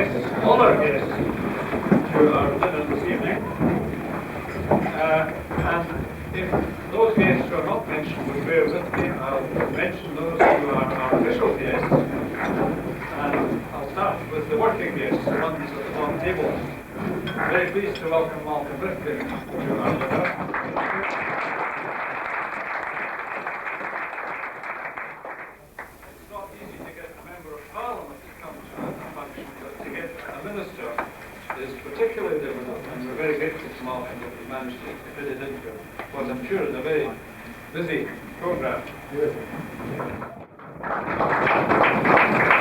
guests, all our guests, to our dinner this evening. And if those guests who are not mentioned will bear with me, I'll mention those who are our official guests. And I'll start with the working guests, the ones at the long table. Very pleased to welcome Rifkind to our dinner. It's not easy to get a member of Parliament to come to a function, but to get a minister is particularly difficult, and we're very grateful to Malcolm that we managed to fit it into what I'm sure is a very busy programme.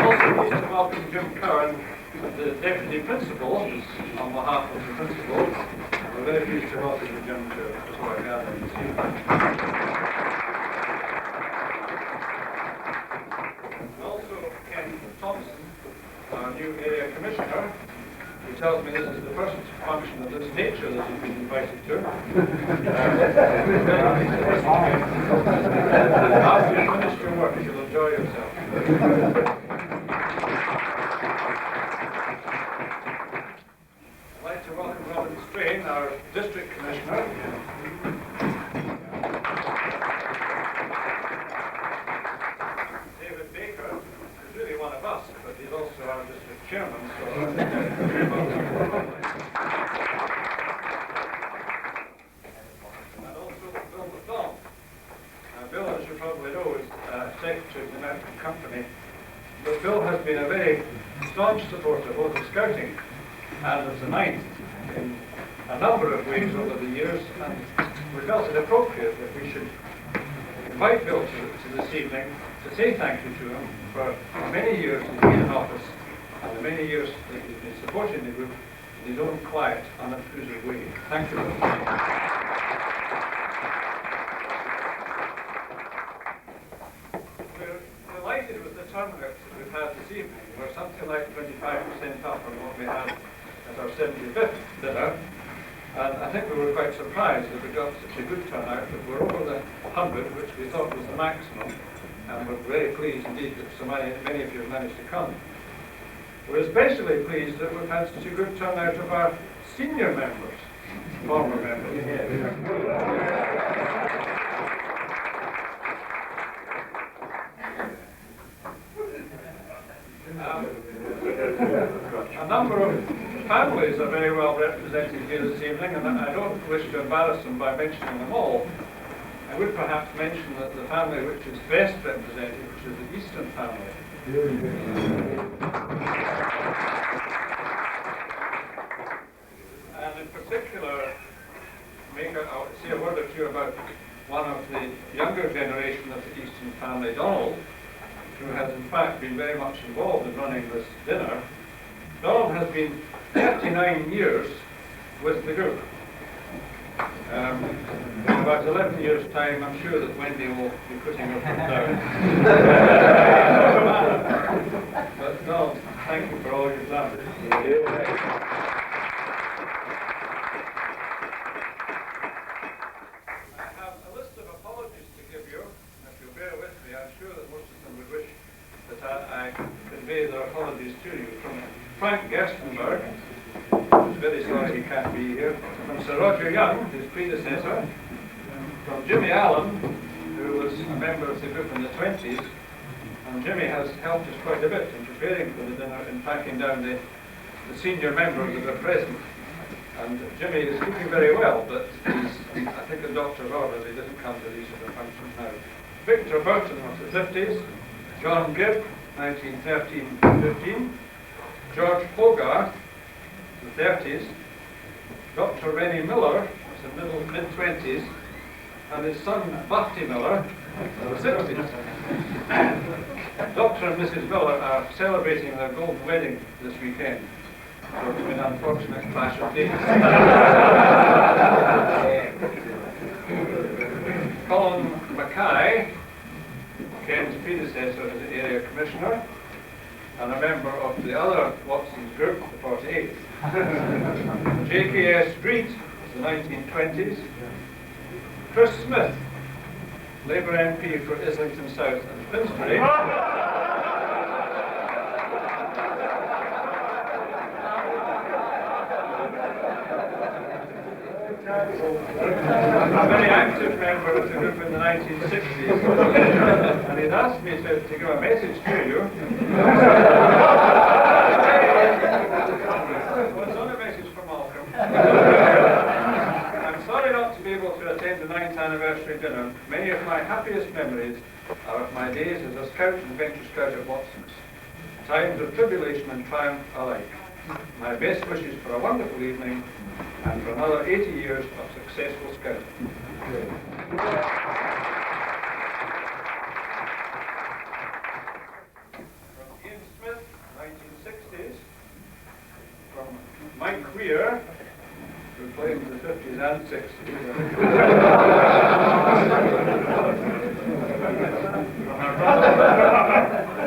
Also pleased to welcome Jim Cowan, the Deputy Principal, on behalf of the Principal. We're very pleased to welcome Jim to our gathering this evening. And also Ken Thomson, our new Area Commissioner, who tells me this is the first function of this nature that he's been invited to. After you finish your work, you'll enjoy yourself. I'd like to welcome Robin Strain, our District Commissioner. David Baker is really one of us, but he's also our District Chairman, so Bill, as you probably know, is Secretary of the American Company, but Bill has been a very staunch supporter both of Scouting and of the Ninth in a number of ways over the years, and we felt it appropriate that we should invite Bill to this evening to say thank you to him for the many years he's been in office and the many years that he's been supporting the group in his own quiet, unobtrusive way. Thank you, Bill. Delighted with the turnout that we've had this evening. We're something like 25% up on what we had at our 75th dinner, and I think we were quite surprised that we got such a good turnout, that we're over the 100, which we thought was the maximum, and we're very pleased indeed that so many of you have managed to come. We're especially pleased that we've had such a good turnout of our senior members, former members. A number of families are very well represented here this evening, and I don't wish to embarrass them by mentioning them all. I would perhaps mention that the family which is best represented, which is the Eastern family. And in particular, I'll say a word or two about one of the younger generation of the Eastern family, Donald, who has in fact been very much involved in running this dinner. Donald has been 39 years with the group. In about 11 years' time, I'm sure that Wendy will be putting her foot down. But Donald, thank you for all you've done. I have a list of apologies to give you. If you'll bear with me, I'm sure that most of them would wish that I convey their apologies to you. From Frank Gerstenberg, who's very sorry he can't be here. From Sir Roger Young, his predecessor. From Jimmy Allen, who was a member of the group in the 20s. And Jimmy has helped us quite a bit in preparing for the dinner, in packing down the senior members that are present. And Jimmy is looking very well, but he's, I think, a doctor's orders. He doesn't come to these sort of functions now. Victor Burton of the 50s. John Gibb, 1913-15. George Hogarth, the 30s. Dr. Rennie Miller, the mid-20s. And his son, Bafty Miller, the 60s. Dr. and Mrs. Miller are celebrating their golden wedding this weekend. So it's been an unfortunate clash of dates. Colin Mackay, Ken's predecessor as the area commissioner, and a member of the other Watson's group, the 48th. J.K.S. Street, the 1920s. Chris Smith, Labour MP for Islington South and Finsbury. a very active member of the group in the 1960s, and he'd asked me to give a message to you. It's not a message from Malcolm. I'm sorry not to be able to attend the 9th anniversary dinner. Many of my happiest memories are of my days as a scout and venture scout at Watson's. Times of tribulation and triumph alike. My best wishes for a wonderful evening and for another 80 years of successful scouting. From Ian Smith, 1960s. From Mike Weir, who played in the 50s and 60s.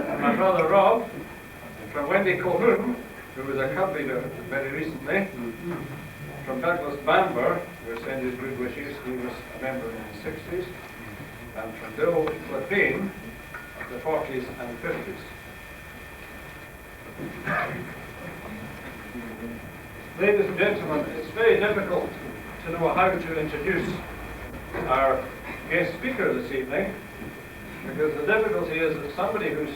From my brother Rob. From Wendy Colhoun, who was a cub leader very recently. From Douglas Bamber, who sent his good wishes, he was a member in the 60s. And from Bill Lefane of the 40s and 50s. Ladies and gentlemen, it's very difficult to know how to introduce our guest speaker this evening, because the difficulty is that somebody who's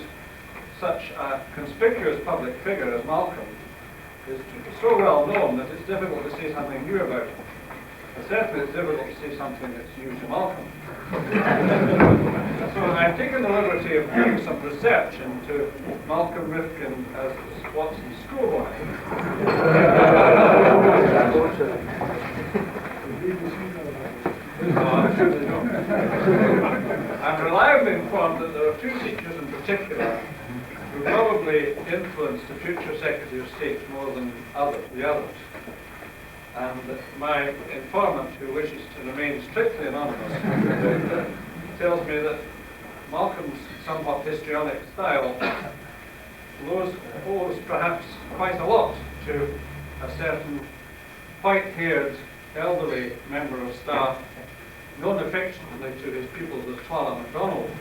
such a conspicuous public figure as Malcolm is so well known that it's difficult to say something new about him. And certainly it's difficult to say something that's new to Malcolm. So I've taken the liberty of doing some research into Malcolm Rifkind as Watson's schoolboy. I'm reliably informed that there are two teachers in particular who probably influenced the future Secretary of State more than the others. And my informant, who wishes to remain strictly anonymous, tells me that Malcolm's somewhat histrionic style owes perhaps quite a lot to a certain white-haired elderly member of staff known affectionately to his pupils as Twala MacDonald.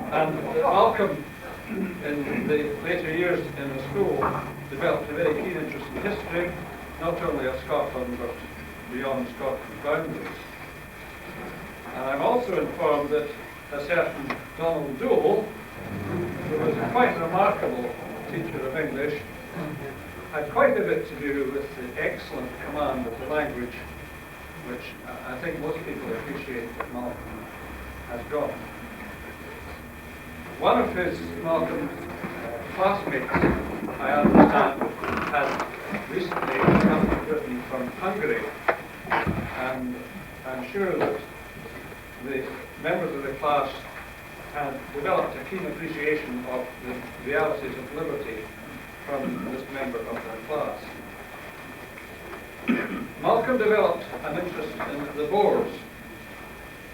And Malcolm, in the later years in the school, developed a very keen interest in history, not only of Scotland, but beyond Scotland's boundaries. And I'm also informed that a certain Donald Dole, who was quite a remarkable teacher of English, had quite a bit to do with the excellent command of the language, which I think most people appreciate that Malcolm has got. One of Malcolm's classmates, I understand, had recently come to Britain from Hungary, and I'm sure that the members of the class had developed a keen appreciation of the realities of liberty from this member of their class. Malcolm developed an interest in the Boers,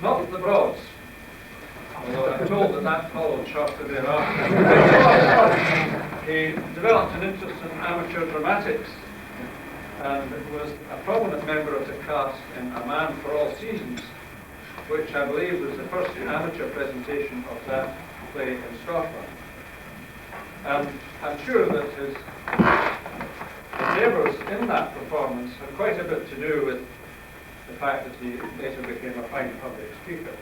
not the Broads, although I'm told that followed shortly thereafter. He developed an interest in amateur dramatics and was a prominent member of the cast in A Man for All Seasons, which I believe was the first amateur presentation of that play in Scotland. And I'm sure that his endeavours in that performance had quite a bit to do with the fact that he later became a fine public speaker.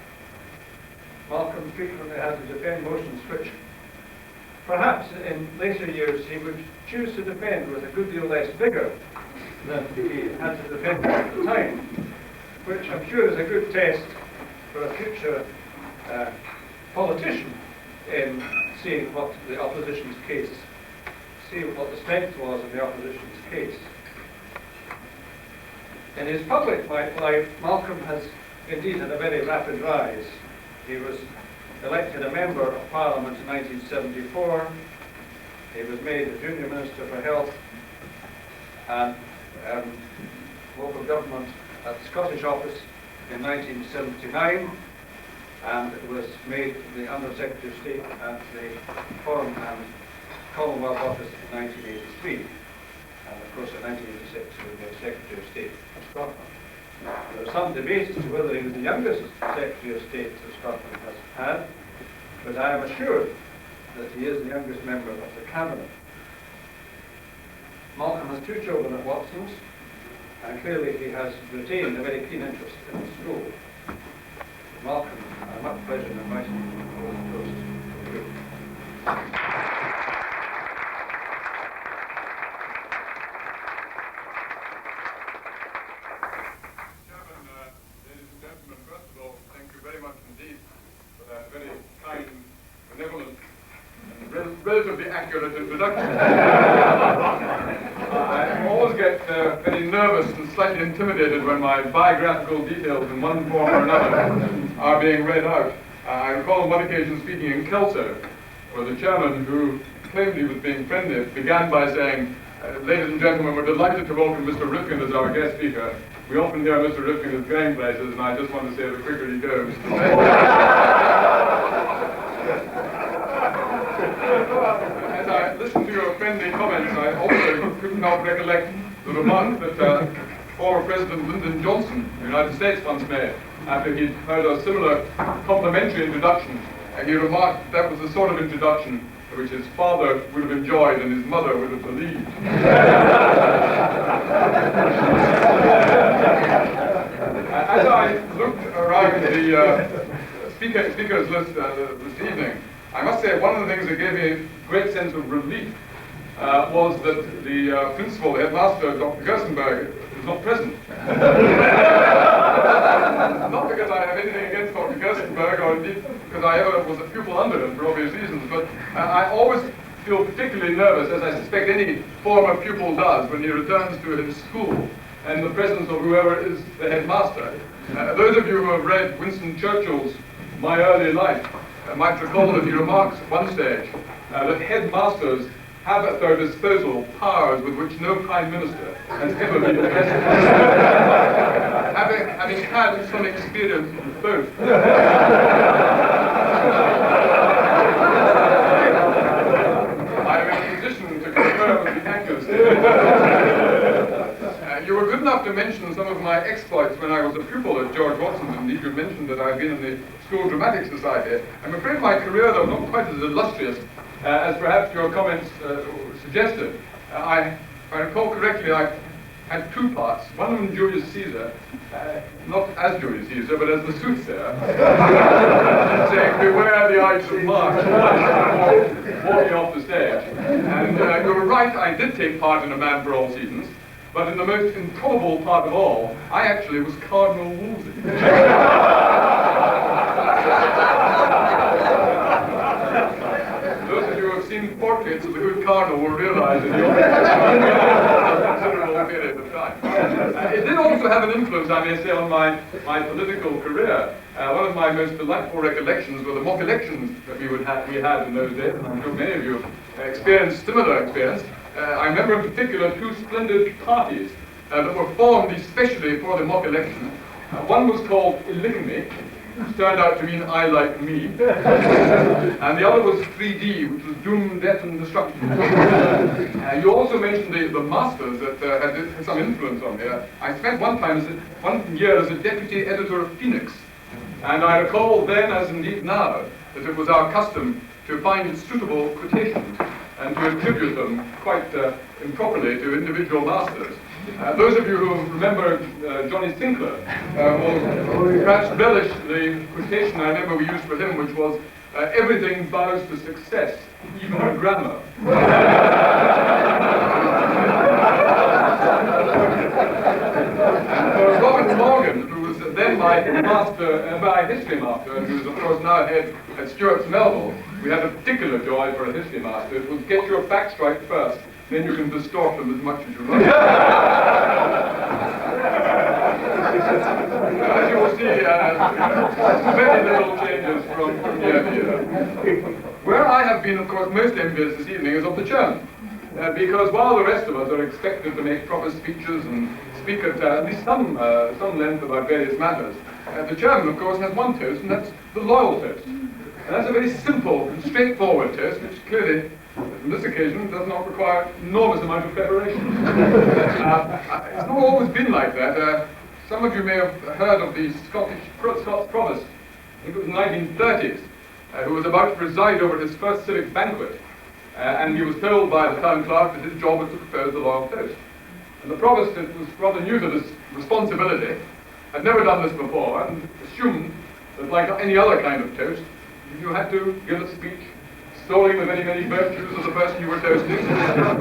Malcolm frequently had to defend motions which perhaps in later years he would choose to defend with a good deal less vigour than he had to defend at the time, which I'm sure is a good test for a future politician in seeing what the opposition's case, see what the strength was in the opposition's case. In his public life, Malcolm has indeed had a very rapid rise. He was elected a member of Parliament in 1974. He was made a junior Minister for Health and local government at the Scottish Office in 1979, and was made the Under Secretary of State at the Foreign and Commonwealth Office in 1983, and of course in 1986 he was made Secretary of State of Scotland. There is some debate as to whether he was the youngest Secretary of State that Scotland has had, but I am assured that he is the youngest member of the Cabinet. Malcolm has two children at Watson's, and clearly he has retained a very keen interest in the school. Welcome, much pleasure in inviting you to hold the toast to the group. Chairman, ladies and gentlemen, first of all, thank you very much indeed for that very kind, benevolent, and relatively accurate introduction. I always get very nervous and slightly intimidated when my biographical details in one form or another are being read out. I recall on one occasion speaking in Kelso, where the chairman, who claimed he was being friendly, began by saying, ladies and gentlemen, we're delighted to welcome Mr. Rifkind as our guest speaker. We often hear Mr. Rifkind is going places, and I just want to say the quicker he goes. As I listened to your friendly comments, I also could not recollect the remark that former President Lyndon Johnson of the United States once made after he'd heard a similar complimentary introduction. And he remarked that was the sort of introduction which his father would have enjoyed and his mother would have believed. As I looked around the speakers list this evening, I must say one of the things that gave me a great sense of relief was that the principal, the headmaster, Dr. Gerstenberg, was not present. Not because I have anything against Dr. Gerstenberg, or indeed because I ever was a pupil under him for obvious reasons, but I always feel particularly nervous, as I suspect any former pupil does, when he returns to his school and the presence of whoever is the headmaster. Those of you who have read Winston Churchill's My Early Life might recall that he remarks at one stage that headmasters have at their disposal powers with which no Prime Minister has ever been invested. having had some experience with both. I'm in a position to confirm the accuracy. You were good enough to mention some of my exploits when I was a pupil at George Watson's. Indeed, you mentioned that I've been in the School Dramatic Society. I'm afraid my career, though not quite as illustrious as perhaps your comments suggested. If I recall correctly, I had two parts. One of them Julius Caesar, not as Julius Caesar, but as the soothsayer, saying, beware the Ides of March, walking off the stage. And you were right, I did take part in A Man for All Seasons, but in the most improbable part of all, I actually was Cardinal Wolsey. Those of you who have seen portraits of the good Cardinal will realize that you're a considerable period of time. It did also have an influence, I may say, on my political career. One of my most delightful recollections were the mock elections that we had in those days, and I'm sure many of you experienced similar experience. I remember in particular two splendid parties that were formed especially for the mock election. One was called Illigamy, which turned out to mean I like me, and the other was 3D, which was doom, death, and destruction. You also mentioned the masters that had some influence on me. I spent one year as a deputy editor of Phoenix, and I recall then, as indeed now, that it was our custom to find suitable quotations and to attribute them quite improperly to individual masters. Those of you who remember Johnny Sinclair will perhaps relish the quotation I remember we used for him, which was, everything bows to success, even a grammar. And for Robert Morgan, who was then my history master, and who is of course now head at Stuart's Melville, we had a particular joy for a history master. It was get your facts right first, then you can distort them as much as you like. As you will see, very little changes from year to year. Where I have been, of course, most envious this evening is of the chairman. Because while the rest of us are expected to make proper speeches and speak at least some length about various matters, the chairman, of course, has one toast, and that's the loyal toast. And that's a very simple and straightforward toast, which clearly, on this occasion, does not require an enormous amount of preparation. It's not always been like that. Some of you may have heard of the Scots provost, I think it was in the 1930s, who was about to preside over his first civic banquet. And he was told by the town clerk that his job was to propose the loyal toast. And the provost was rather new to this responsibility, had never done this before, and assumed that like any other kind of toast, you had to give a speech extolling the many, many virtues of the person you were toasting,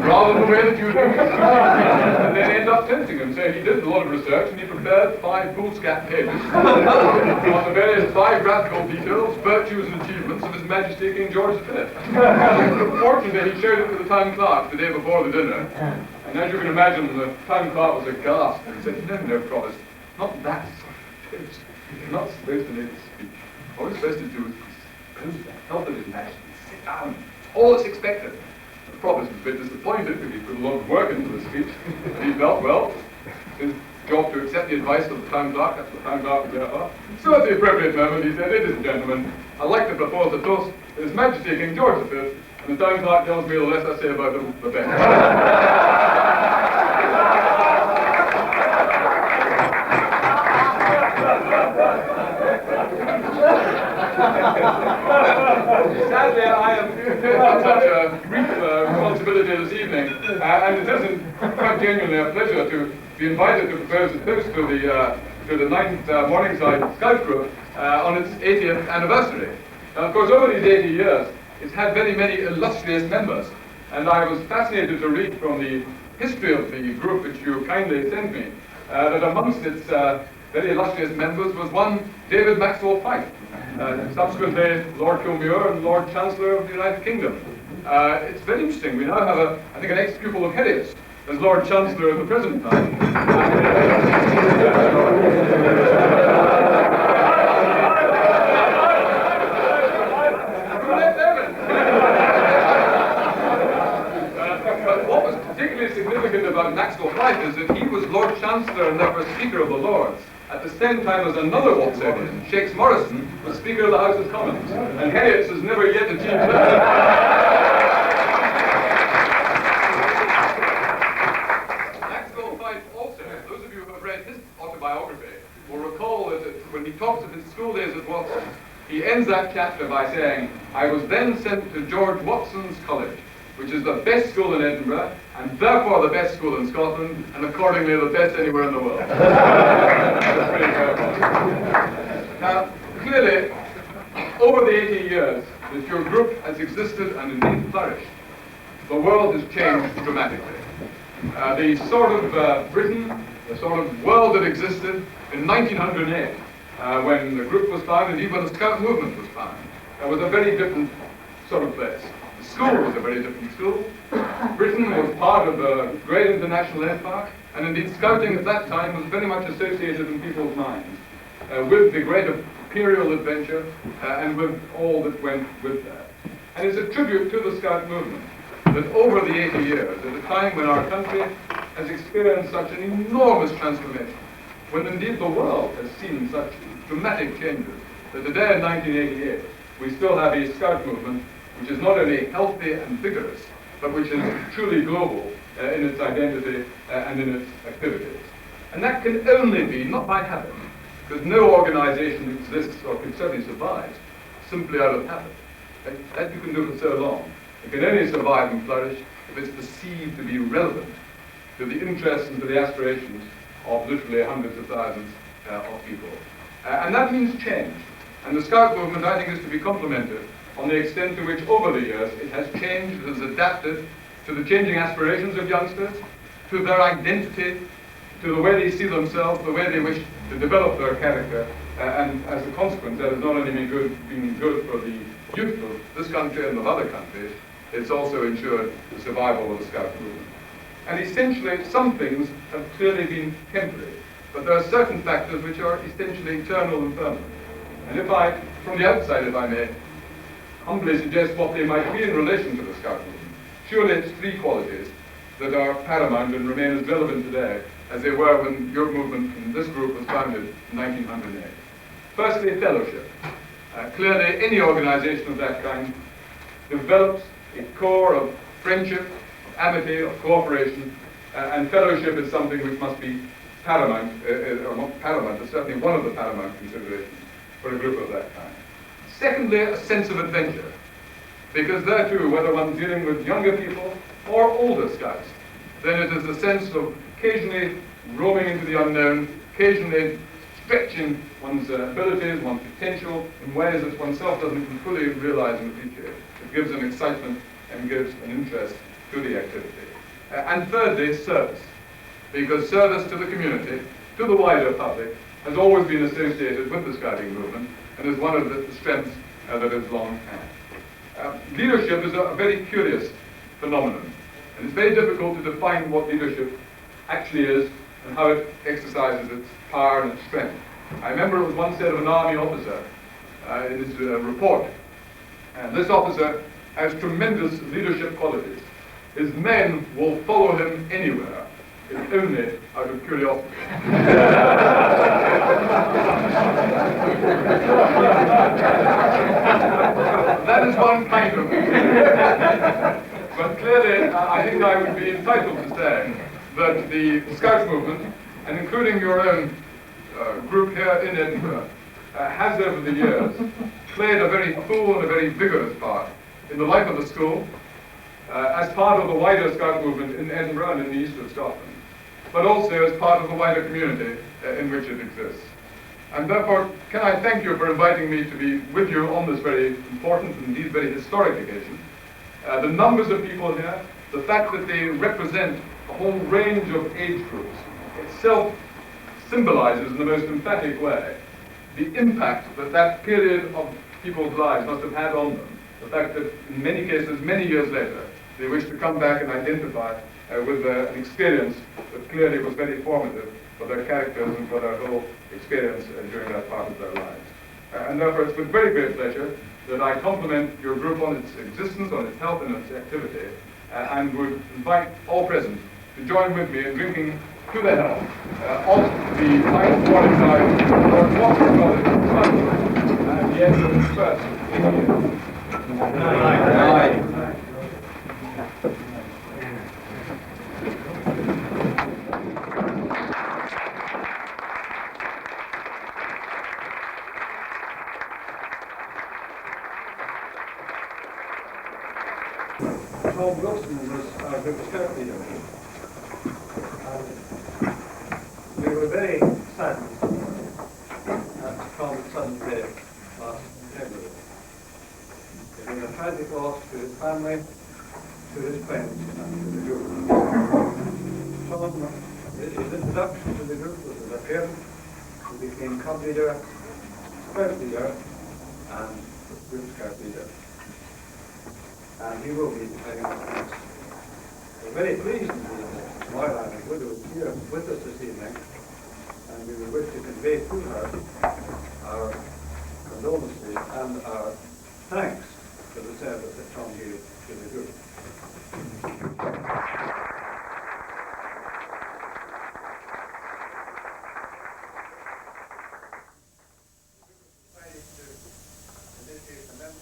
rather than the way that you do, and then end up toasting him. So he did a lot of research, and he prepared 5 foolscap pages on the various biographical details, virtues and achievements of His Majesty King George V. Fortunately, he showed it to the town clerk the day before the dinner, and as you can imagine, the town clerk was aghast, and said, no, Provost, not that sort of toast. You're not supposed to make a speech. All you're supposed to do is propose the health of His Majesty. Sit down. All that's expected. The provost was a bit disappointed because he put a lot of work into the speech. And he felt, well, his job to accept the advice of the town clerk, that's what the town clerk was there for. So at the appropriate moment he said, ladies and gentlemen, I'd like to propose a toast to His Majesty King George V, and the town clerk tells me the less I say about him, the better. Sadly, I am such a brief responsibility this evening, and it isn't quite genuinely a pleasure to be invited to propose a toast to the 9th Morningside Scout Group on its 80th anniversary. And of course, over these 80 years, it's had very many illustrious members, and I was fascinated to read from the history of the group which you kindly sent me, that amongst its very illustrious members was one David Maxwell Fyfe, subsequently Lord Kilmuir and Lord Chancellor of the United Kingdom. It's very interesting. We now have, I think, an ex-pupil of Heriot's as Lord Chancellor at the present time. But what was particularly significant about Maxwell Fyfe is that he was Lord Chancellor and therefore Speaker of the Lords, at the same time as another Watsonian, Shakes Murison, was Speaker of the House of Commons, and Heriot's has never yet achieved that. Maxwell Fyfe also, those of you who have read his autobiography, will recall that when he talks of his school days at Watson, he ends that chapter by saying, I was then sent to George Watson's College, which is the best school in Edinburgh, and therefore the best school in Scotland, and accordingly the best anywhere in the world. That's pretty powerful. Now, clearly, over the 80 years that your group has existed and indeed flourished, the world has changed dramatically. The sort of Britain, the sort of world that existed in 1908, when the group was founded, indeed when the Scout movement was founded, was a very different sort of place. The school was a very different school. Britain was part of a great international empire, and indeed Scouting at that time was very much associated in people's minds with the great imperial adventure and with all that went with that. And it's a tribute to the Scout movement that over the 80 years, at a time when our country has experienced such an enormous transformation, when indeed the world has seen such dramatic changes, that today in 1988, we still have a Scout movement which is not only healthy and vigorous, but which is truly global in its identity and in its activities. And that can only be, not by habit, because no organization exists or can certainly survive simply out of habit. That you can do for so long. It can only survive and flourish if it's perceived to be relevant to the interests and to the aspirations of literally hundreds of thousands of people. And that means change. And the Scout movement, I think, is to be complimented on the extent to which, over the years, it has changed, it has adapted to the changing aspirations of youngsters, to their identity, to the way they see themselves, the way they wish to develop their character, and as a consequence, that has not only been good for the youth of this country and of other countries, it's also ensured the survival of the Scout movement. And essentially, some things have clearly been temporary, but there are certain factors which are essentially eternal and permanent. And if I, from the outside, if I may, humbly suggest what they might be in relation to the Scout movement, surely it's 3 qualities that are paramount and remain as relevant today as they were when your movement and this group was founded in 1908. Firstly, fellowship. Clearly, any organization of that kind develops a core of friendship, of amity, of cooperation, and fellowship is something which must be paramount, or not paramount, but certainly one of the paramount considerations for a group of that kind. Secondly, a sense of adventure, because there too, whether one's dealing with younger people or older Scouts, then it is the sense of occasionally roaming into the unknown, occasionally stretching one's abilities, one's potential in ways that oneself doesn't even fully realize and appreciate. It gives an excitement and gives an interest to the activity. And thirdly, service. Because service to the community, to the wider public, has always been associated with the Scouting movement and is one of the strengths that it's long had. Leadership is a very curious phenomenon, and it's very difficult to define what leadership actually is and how it exercises its power and its strength. I remember it was once said of an army officer in his report, and this officer has tremendous leadership qualities. His men will follow him anywhere, if only out of curiosity. That is one kind of it. But clearly, I think I would be entitled to say that the Scout movement, and including your own group here in Edinburgh, has over the years played a very full and a very vigorous part in the life of the school, as part of the wider Scout movement in Edinburgh and in the east of Scotland, but also as part of the wider community in which it exists. And therefore, can I thank you for inviting me to be with you on this very important and indeed very historic occasion. The numbers of people here, the fact that they represent a whole range of age groups, itself symbolizes in the most emphatic way the impact that that period of people's lives must have had on them. The fact that in many cases, many years later, they wish to come back and identify with an experience that clearly was very formative for their characters and for their whole experience during that part of their lives. And therefore, it's with very great pleasure that I compliment your group on its existence, on its health and its activity, and would invite all present to join with me in drinking to the health of the fine Morningside, or what we call it, at the end of the first year. Tom Wilson was our group scout leader. We were very saddened at Tom's sudden death last February. It was a tragic loss to his family, to his friends, and to the group. Tom, his introduction to the group was as a parent. He became club leader, scout leader, and group scout leader. And he will be heading up next. We're very pleased indeed that Myreside was here with us this evening, and we would wish to convey to her our condolences and our thanks for the service that Tom gave to the group.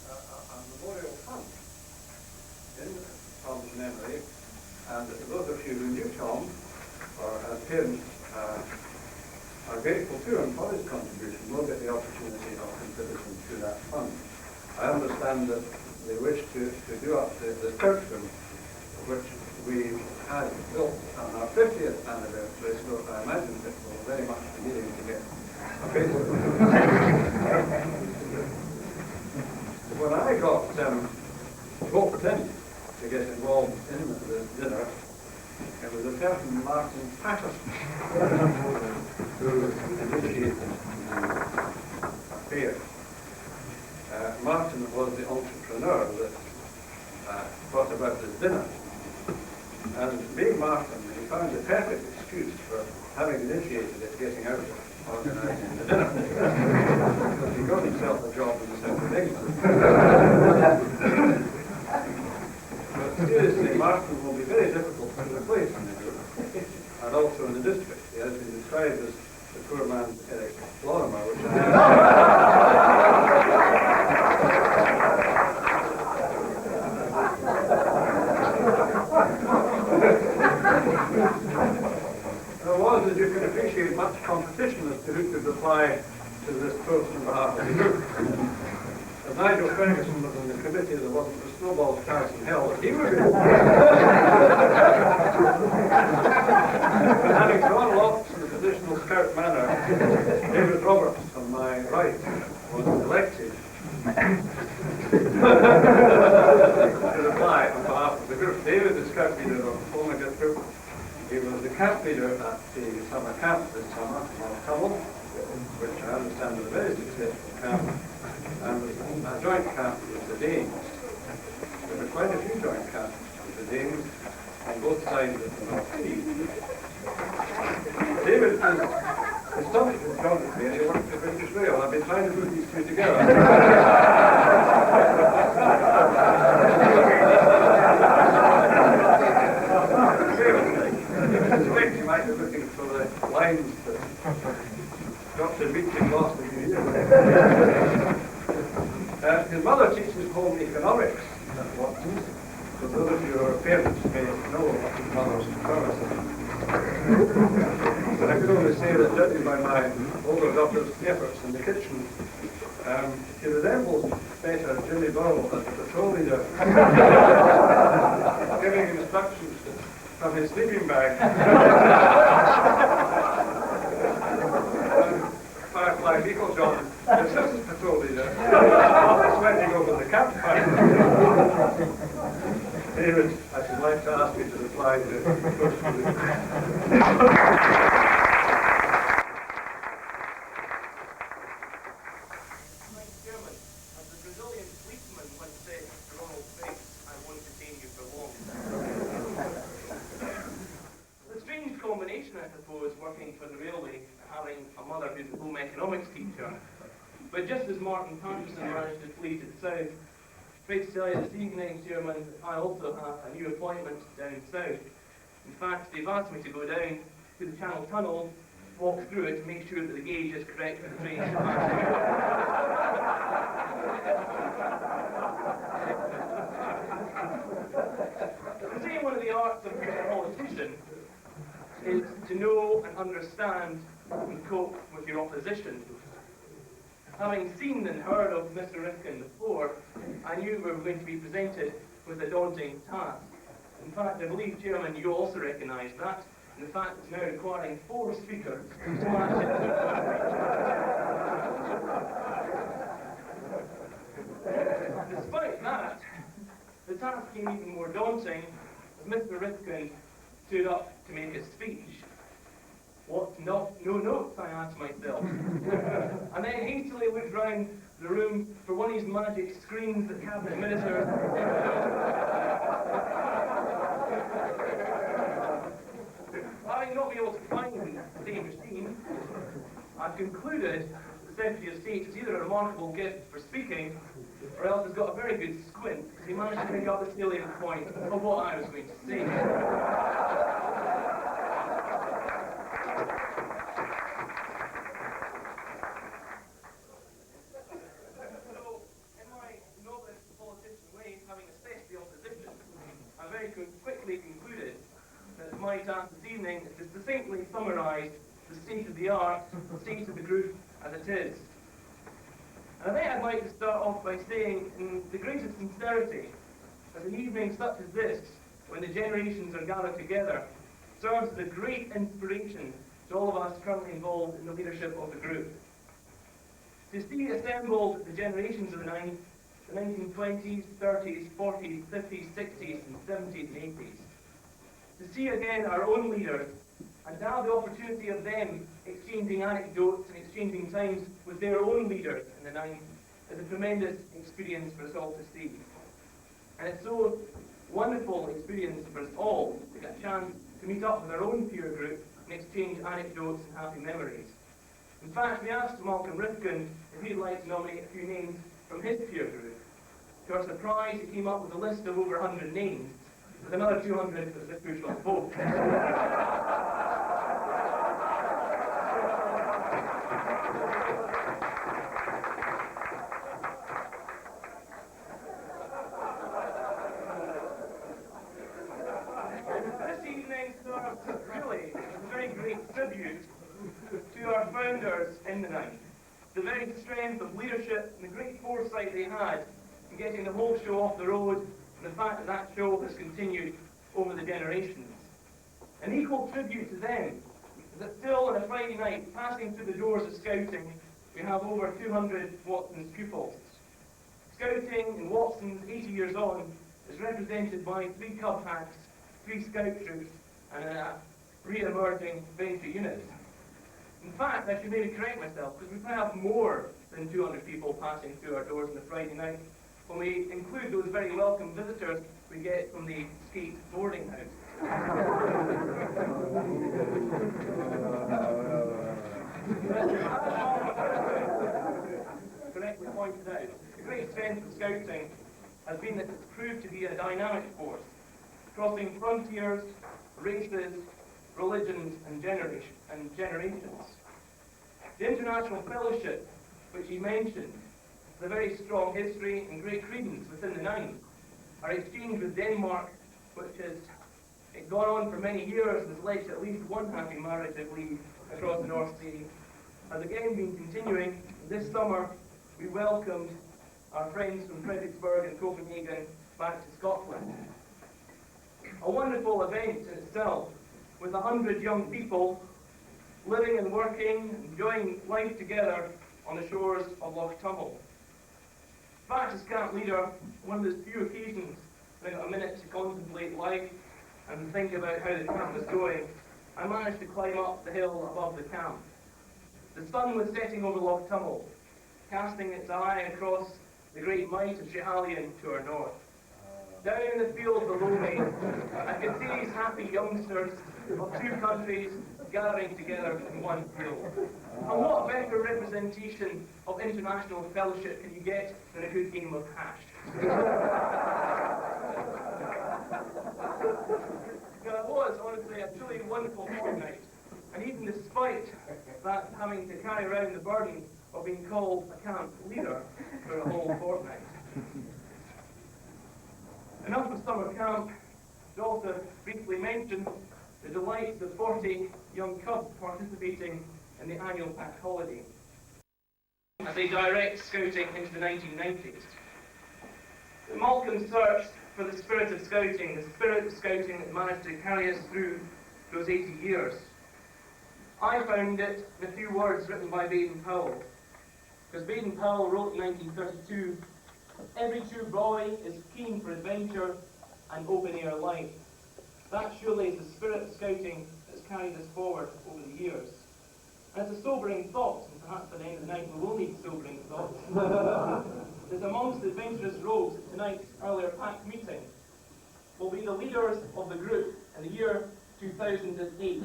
A memorial fund in Tom's memory, and those of you who knew Tom or as parents are grateful to him for his contribution will get the opportunity of contributing to that fund. I understand that they wish to do up the church room, which we had built on our 50th anniversary, so I imagine it will very much be needing to get a facelift. When I got roped in to get involved in the dinner, it was a certain Martin Patterson who initiated the affair. Martin was the entrepreneur that brought about this dinner. And being Martin, he found the perfect excuse for having initiated it, getting out of organising the dinner. Because he got himself a job in the south of England. But seriously, Martin will be very difficult to replace in the group, and also in the district. He has been described as the poor man's Eric Lorimer, which there was, as you can appreciate, much competition as to who could reply to this post on behalf of the group. If Nigel Ferguson was on the committee, there wasn't a snowball's chance in hell that he would be. Having gone lots in the traditional Scout manner, David Roberts on my right was elected to reply on behalf of the group. David, the Scout leader of the Honourable group, he was the camp leader at the summer camp this summer, Honourable, which I understand is a very successful camp, and a joint camp with the Danes. There were quite a few joint camps with the Danes on both sides of the North Sea. David is studied in geography and he worked at British Rail. I've been trying to put these two together. I suspect you might be looking for the lines that Dr. Meeting lost a few years ago. His mother teaches home economics at Watson's. So those of your parents may know what his mother's service. But I can only say that judging by my older daughter's efforts in the kitchen, he resembles better Jimmy Burrell as a patrol leader, giving instructions from his sleeping bag. Firefly Beagle John, the assistant patrol leader, sweating over the campfire. David, I should like to ask you to reply to the question. I suppose, working for the railway, having a mother who's a home economics teacher. But just as Martin Patterson managed to flee to the south, great to tell you this evening, Chairman, I also have a new appointment down south. In fact, they've asked me to go down to the Channel Tunnel, walk through it to make sure that the gauge is correct for the train to pass through. Saying one of the arts of being a politician is to know and understand and cope with your opposition. Having seen and heard of Mr. Rifkind before, I knew we were going to be presented with a daunting task. In fact, I believe, Chairman, you also recognise that, and the fact it's now requiring 4 speakers to match it. Despite that, the task became even more daunting as Mr. Rifkind stood up to make a speech. What, no notes, I asked myself. And then hastily looked round the room for one of these magic screens that cabinet ministers having not been able to find the same machine, I've concluded that the Secretary of State has either a remarkable gift for speaking, or else has got a very good squint, because he managed to pick up the salient point of what I was going to say. So, in my novice politician way, having assessed the opposition, I very quickly concluded that my task this evening is to succinctly summarise the state of the art, the state of the group as it is. And I think I'd like to start off by saying, in the greatest sincerity, that an evening such as this, when the generations are gathered together, serves as a great inspiration to all of us currently involved in the leadership of the group. To see assembled the generations of the 1920s, 30s, 40s, 50s, 60s, and 70s and 80s. To see again our own leaders, and now the opportunity of them exchanging anecdotes and exchanging times with their own leaders in the 90s is a tremendous experience for us all to see. And it's so wonderful experience for us all to get a chance to meet up with our own peer group and exchange anecdotes and happy memories. In fact, we asked Malcolm Rifkind if he'd like to nominate a few names from his peer group. To our surprise, he came up with a list of over 100 names, with another 200 for the crucial vote. This evening serves really a very great tribute to our founders in the 90s, the very strength of leadership and the great foresight they had in getting the whole show off the road, and the fact that that show has continued over the generations. An equal tribute to them is that still on a Friday night, passing through the doors of Scouting, we have over 200 Watson's pupils. Scouting in Watson's 80 years on is represented by 3 cub packs, 3 scout troops, and a re-emerging venture unit. In fact, I should maybe correct myself, because we probably have more than 200 people passing through our doors on the Friday night when we include those very welcome visitors we get from the skate boarding house. Correctly pointed out, the great strength of Scouting has been that it's proved to be a dynamic force, crossing frontiers, races, religions, and generations. The International Fellowship, which he mentioned, has a very strong history and great credence within the Nine. Our exchange with Denmark, which has gone on for many years, has led to at least one happy marriage, I believe, across the North Sea, has again been continuing. This summer, we welcomed our friends from Frederiksberg and Copenhagen back to Scotland. A wonderful event in itself, with 100 young people living and working, enjoying life together on the shores of Loch Tummel. Back as camp leader, one of those few occasions when I got a minute to contemplate life and think about how the camp was going, I managed to climb up the hill above the camp. The sun was setting over Loch Tummel, casting its eye across the great might of Schiehallion to our north. Down in the field below me, I could see these happy youngsters of 2 countries gathering together in one field. And what better representation of international fellowship can you get than a good game of hash? It was, honestly, a truly wonderful fortnight. And even despite that having to carry around the burden of being called a camp leader for a whole fortnight. Enough of summer camp. To also briefly mention the delights of 40 young cubs participating in the annual pack holiday as they direct Scouting into the 1990s. Malcolm searched for the spirit of Scouting that managed to carry us through those 80 years. I found it in a few words written by Baden-Powell, because Baden-Powell wrote in 1932, "Every true boy is keen for adventure and open-air life. That surely is the spirit of Scouting that's carried us forward over the years." And it's a sobering thought, and perhaps by the end of the night we will need sobering thoughts, that amongst the adventurous rogues at tonight's earlier pack meeting will be the leaders of the group in the year 2008,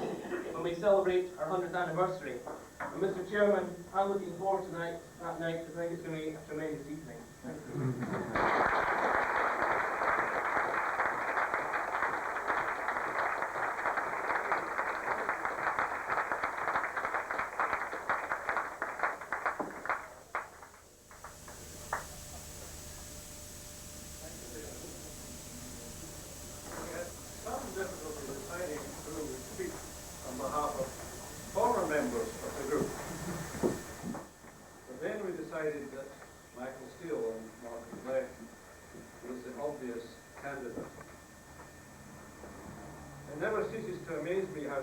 when we celebrate our 100th anniversary. And Mr. Chairman, I'm looking forward to that night, because I think it's going to be a tremendous evening. Thank you.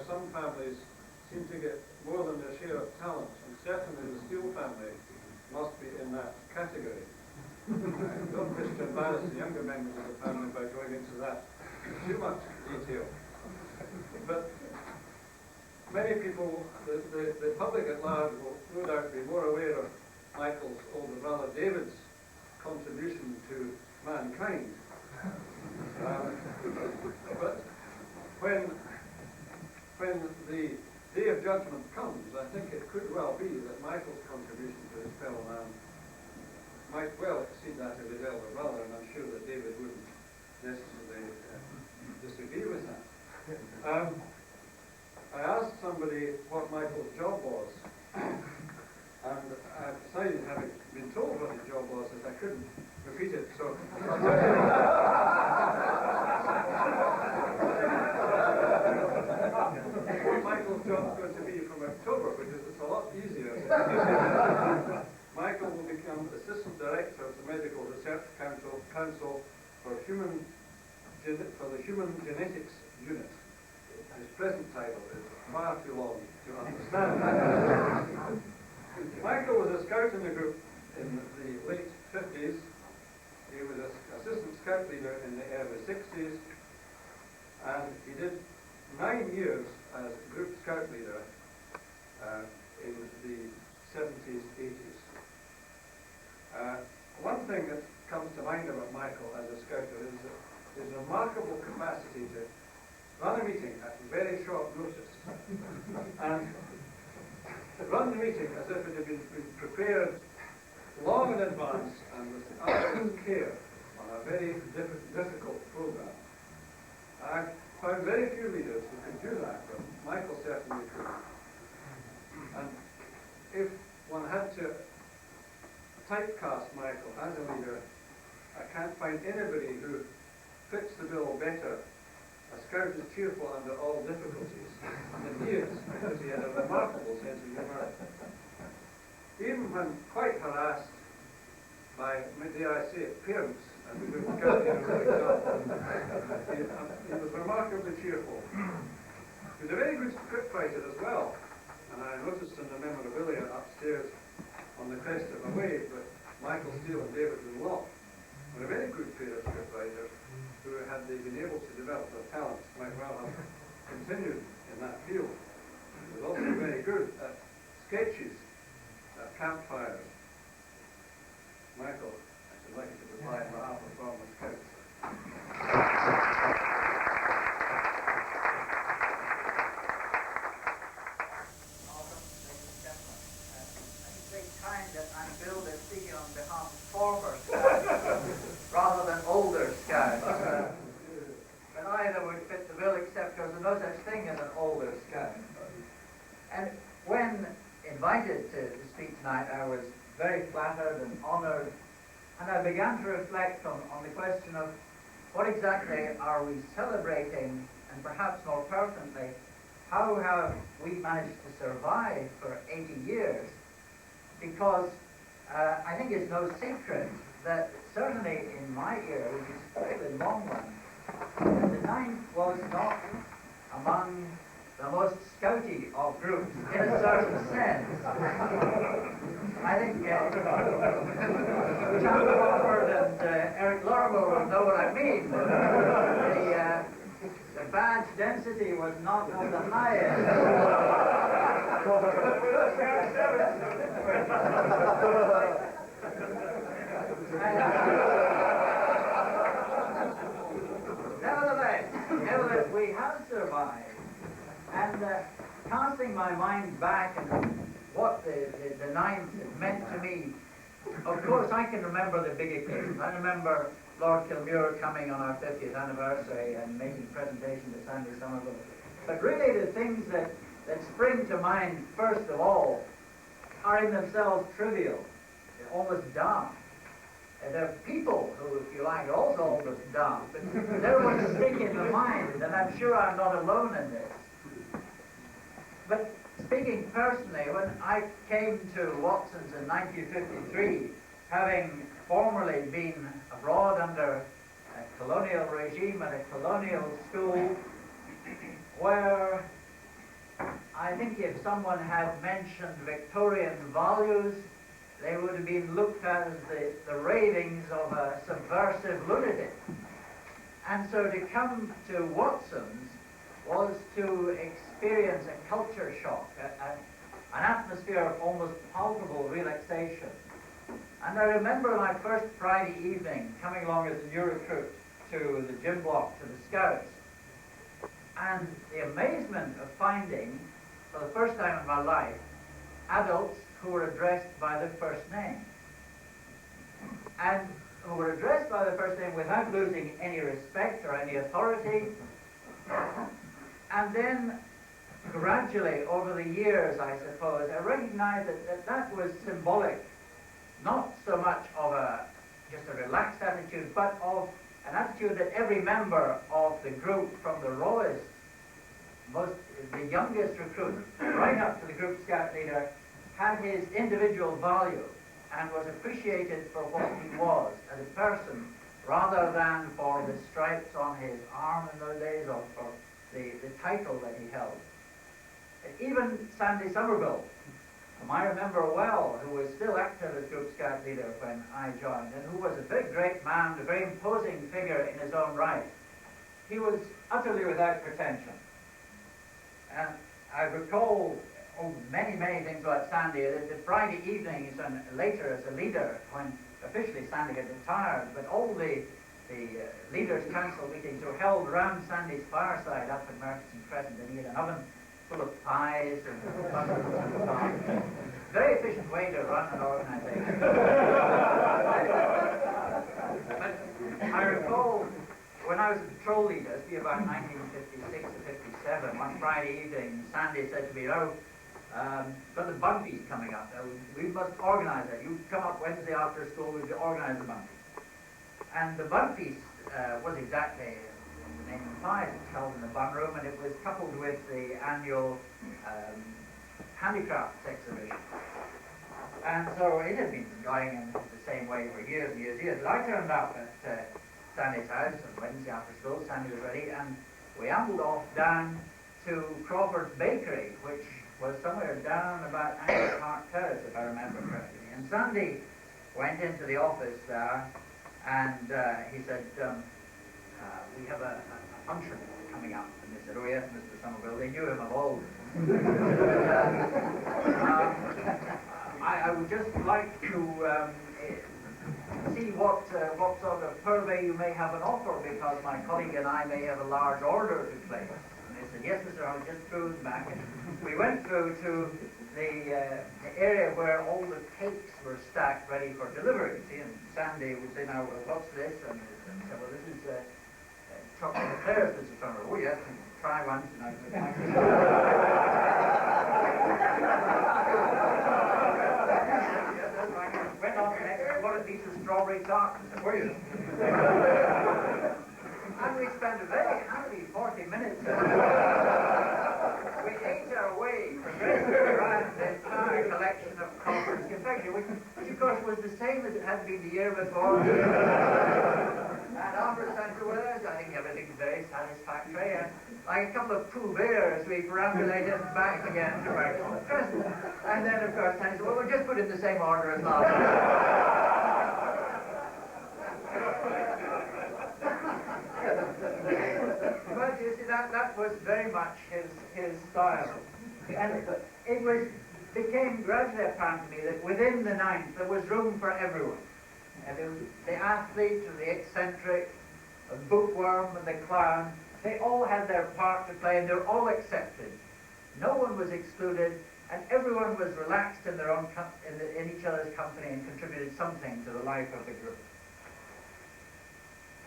Some families seem to get more than their share of talent, and certainly the Steele family must be in that category. Don't wish to embarrass the younger members of the family by going into that too much detail. But many people, the public at large, will no doubt be more aware of Michael's older brother David's contribution to mankind. But when the day of judgment comes, I think it could well be that Michael's contribution to his fellow man might well exceed that of his elder brother, and I'm sure that David wouldn't necessarily disagree with that. I asked somebody what Michael's job was, and I decided, having been told what his job was, that I couldn't repeat it, so what Michael's job is going to be from October, because it's a lot easier. Assistant Director of the Medical Research Council for the Human Genetics Unit. His present title is far too long to understand. Michael was a scout in the group in the late 50s. He was an assistant scout leader in the early 60s, and he did 9 years as group scout leader in the 70s, 80s. One thing that comes to mind about Michael as a scouter is his remarkable capacity to run a meeting at very short notice and run the meeting as if it had been prepared long in advance and with utmost care on a very difficult program. I've found very few leaders who could do that, but Michael certainly could. And if one had to typecast Michael as a leader, I can't find anybody who fits the bill better. A scout is cheerful under all difficulties, and he is, because he had a remarkable sense of humour. Even when quite harassed by, dare I say it, parents, and we would scout him for example, he was remarkably cheerful. He was a very good scriptwriter as well, and I noticed in the memorabilia upstairs on the crest of a wave that Michael Steele and David Dunlop were a very good pair of scriptwriters who, had they been able to develop their talents, might well have continued in that field. He was also very good at sketches, at campfires. Michael, I should like you to reply on behalf of former scouts. That I'm billed as speaking on behalf of former scouts rather than older scouts. But either would fit the bill, except there's no such thing as an older scout. And when invited to speak tonight, I was very flattered and honoured, and I began to reflect on the question of what exactly are we celebrating, and perhaps more pertinently, how have we managed to survive for 80 years? Because I think it's no secret that certainly in my era, which is a fairly long one, the Ninth was not among the most scouty of groups in a certain sense. I think John Crawford and Eric Lorimer will know what I mean. The badge density was not of the highest. Nevertheless, we have survived. And casting my mind back and what the Ninth meant to me, of course I can remember the big occasions. I remember Lord Kilmuir coming on our 50th anniversary and making a presentation to Sandy Somerville. But really the things that spring to mind first of all are in themselves trivial, almost daft. There are people who, if you like, are also almost daft, but they're what stick in the mind, and I'm sure I'm not alone in this. But speaking personally, when I came to Watson's in 1953, having formerly been abroad under a colonial regime at a colonial school, where I think if someone had mentioned Victorian values, they would have been looked at as the ravings of a subversive lunatic. And so to come to Watson's was to experience a culture shock, an atmosphere of almost palpable relaxation. And I remember my first Friday evening coming along as a new recruit to the gym block, to the Scouts, and the amazement of finding, for the first time in my life, adults who were addressed by their first name. And who were addressed by their first name without losing any respect or any authority. And then, gradually, over the years, I suppose, I recognized that was symbolic, not so much of just a relaxed attitude, but of an attitude that every member of the group, from the rawest, the youngest recruit, right up to the group scout leader, had his individual value. and was appreciated for what he was as a person, rather than for the stripes on his arm in those days or for the title that he held. Even Sandy Somerville, whom I remember well, who was still active as Group Scout leader when I joined, and who was a big, great man, a very imposing figure in his own right. He was utterly without pretension. And I recall many, many things about Sandy. The Friday evenings and later as a leader, when officially Sandy had retired, but all the Leaders' Council meetings were held around Sandy's fireside up in Murison Crescent, and he had an oven full of pies and butters and so. Very efficient way to run an organisation. But I recall when I was a patrol leader, it'd be about 1956 or 57, one Friday evening, Sandy said to me, got the bunties coming up. We must organise that. You come up Wednesday after school, we'll organise the bunties. And the bun feast was exactly the name implies. It was held in the bun room, and it was coupled with the annual handicrafts exhibition. And so it had been going in the same way for years and years and years. But I turned up at Sandy's house on Wednesday after school. Sandy was ready, and we ambled off down to Crawford's Bakery, which was somewhere down about Angus Park Terrace, if I remember correctly. And Sandy went into the office there, and he said, we have a function coming up. And they said, oh yes, Mr. Somerville. They knew him of old. I would just like to see what sort of purvey you may have an offer, because my colleague and I may have a large order to place. And they said, yes, Mr. I'll just through and back. And we went through to the area where all the cakes were stacked ready for delivery. See, and Sandy would say, now, well, what's this? And he said, well, this is chocolate eclairs, Mr. Somerville. Oh, yes, try one. And I went on the next, what a piece of strawberry tart. I said, were you? And we spent a very happy 40 minutes. We ate our way progressively around the entire collection of Crawford's confectionery, which of course was the same as it had been the year before. And after Central Weathers, I think everything's very satisfactory. And like a couple of Pooh Bears, we perambulated back again to our Crescent. And then, of course, Sandy said, well, we'll just put it in the same order as last year. But you see, that was very much his style. And it became gradually apparent to me that within the ninth there was room for everyone. And there was the athlete and the eccentric, the bookworm and the clown. They all had their part to play, and they were all accepted. No one was excluded, and everyone was relaxed in their own in each other's company and contributed something to the life of the group.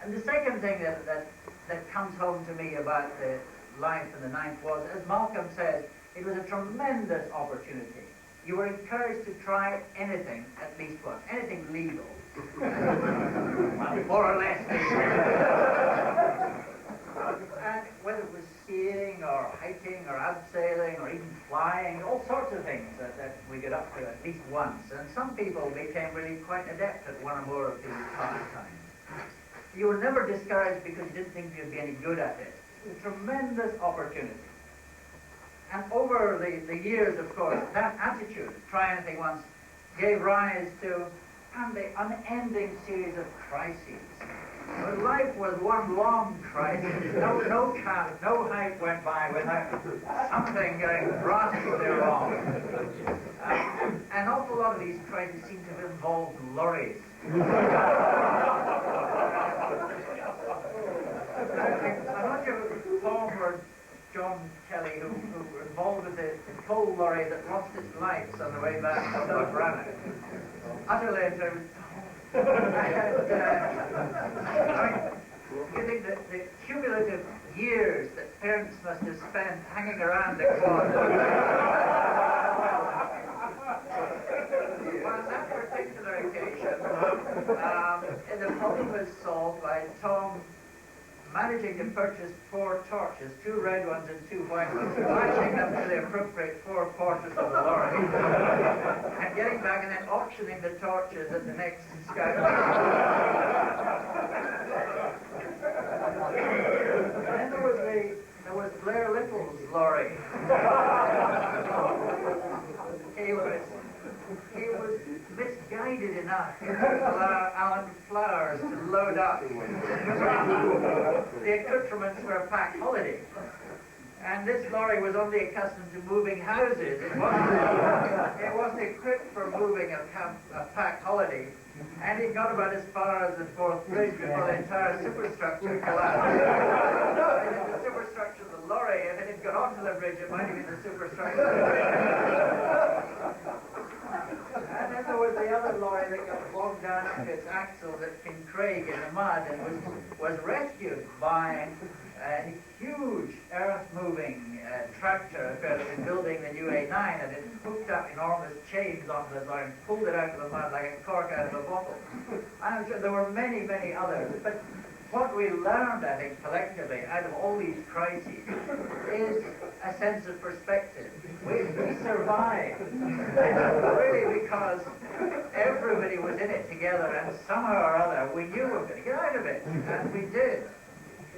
And the second thing that comes home to me about the life in the ninth was, as Malcolm says, it was a tremendous opportunity. You were encouraged to try anything at least once, anything legal. Well, more or less legal. And whether it was skiing or hiking or abseiling or even flying, all sorts of things that we get up to at least once. And some people became really quite adept at one or more of these pastimes. You were never discouraged because you didn't think you'd be any good at it. It was a tremendous opportunity. And over the years, of course, that attitude, try anything once, gave rise to the unending series of crises. But life was one long crisis. No hike went by without something going drastically wrong. An awful lot of these crises seem to have involved lorries. I'm not sure if it was Tom or John Kelly who were involved with the coal lorry that lost its lights on the way back from Granite. Utterly in terms you think that the cumulative years that parents must have spent hanging around the quad. On that particular occasion, the problem was solved by Tom managing to purchase 4 torches, 2 red ones and 2 white ones, flashing them to the appropriate 4 quarters of the lorry, and getting back and then auctioning the torches at the next scout. And then there was Blair Little's lorry. He was misguided enough to allow Alan Flowers to load up the accoutrements for a packed holiday. And this lorry was only accustomed to moving houses. It wasn't equipped for moving a packed holiday. And he got about as far as the 4th bridge before the entire superstructure collapsed. The superstructure of the lorry, if it had got onto the bridge, it might have been the superstructure. And then there was the other lorry that got bogged down to its axles at Kincraig in the mud and was rescued by a huge earth-moving tractor that had been building the new A9, and it hooked up enormous chains onto the lorry and pulled it out of the mud like a cork out of a bottle. I'm sure there were many, many others. But what we learned, I think, collectively out of all these crises is a sense of perspective. We survived, really, because everybody was in it together, and somehow or other we knew we were going to get out of it, and we did.